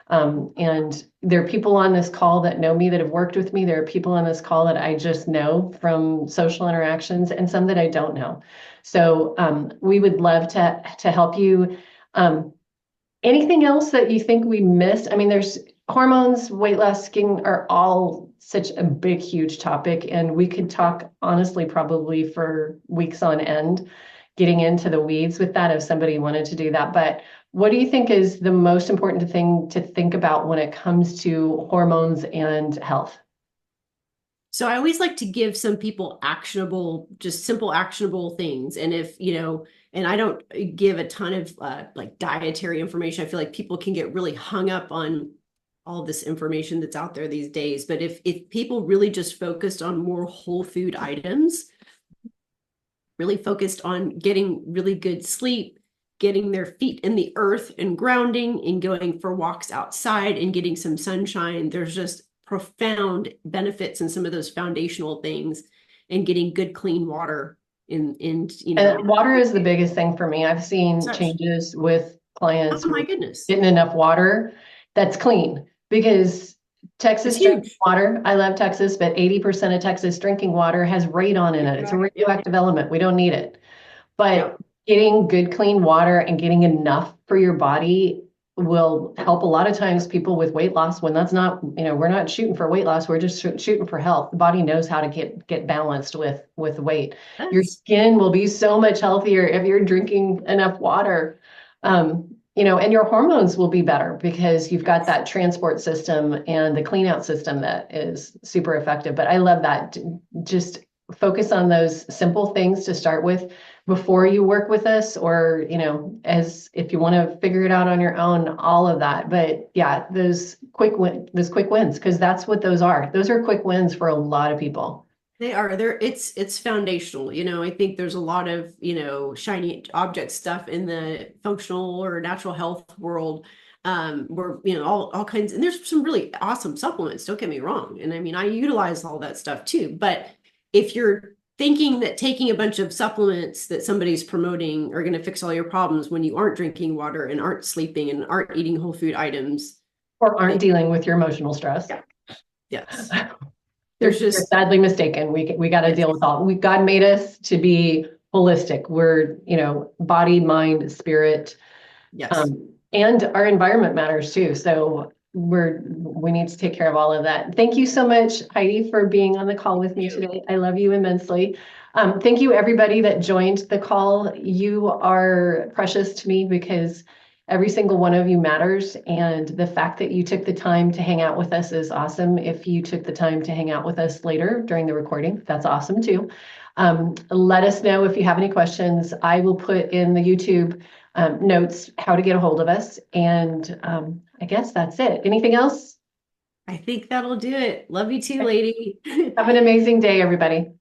[SPEAKER 1] And there are people on this call that know me, that have worked with me. There are people on this call that I just know from social interactions, and some that I don't know. So we would love to help you. Anything else that you think we missed? I mean, there's hormones, weight loss, skin are all such a big, huge topic. And we could talk honestly, probably for weeks on end, getting into the weeds with that if somebody wanted to do that. But what do you think is the most important thing to think about when it comes to hormones and health?
[SPEAKER 2] So I always like to give some people actionable, just simple actionable things. And if, and I don't give a ton of like dietary information. I feel like people can get really hung up on all this information that's out there these days. But if people really just focused on more whole food items, really focused on getting really good sleep, getting their feet in the earth and grounding and going for walks outside and getting some sunshine, there's just profound benefits in some of those foundational things, and getting good clean water in
[SPEAKER 1] water is the biggest thing for me. I've seen changes with clients.
[SPEAKER 2] Oh my goodness.
[SPEAKER 1] Getting enough water that's clean, because Texas drinking water, I love Texas, but 80% of Texas drinking water has radon in it. It's a radioactive element. We don't need it. But getting good, clean water and getting enough for your body will help a lot of times people with weight loss, when that's not, we're not shooting for weight loss. We're just shooting for health. The body knows how to get balanced with weight. Your skin will be so much healthier if you're drinking enough water. And your hormones will be better because you've got that transport system and the clean out system that is super effective. But I love that. Just focus on those simple things to start with before you work with us, or, as if you want to figure it out on your own, all of that. But yeah, those quick wins, because that's what those are. Those are quick wins for a lot of people.
[SPEAKER 2] They are there. It's foundational. I think there's a lot of, shiny object stuff in the functional or natural health world, where, all kinds, and there's some really awesome supplements, don't get me wrong. And I mean, I utilize all that stuff too. But if you're thinking that taking a bunch of supplements that somebody's promoting are going to fix all your problems when you aren't drinking water and aren't sleeping and aren't eating whole food items,
[SPEAKER 1] or aren't dealing with your emotional stress.
[SPEAKER 2] Yeah. Yes.
[SPEAKER 1] You're sadly mistaken. We got to deal with all. God made us to be holistic. We're, body, mind, spirit.
[SPEAKER 2] Yes.
[SPEAKER 1] And our environment matters too. So we need to take care of all of that. Thank you so much, Heidi, for being on the call with me today. I love you immensely. Thank you, everybody that joined the call. You are precious to me because every single one of you matters. And the fact that you took the time to hang out with us is awesome. If you took the time to hang out with us later during the recording, that's awesome too. Let us know if you have any questions. I will put in the YouTube notes how to get a hold of us. And I guess that's it. Anything else?
[SPEAKER 2] I think that'll do it. Love you too, lady.
[SPEAKER 1] Have an amazing day, everybody.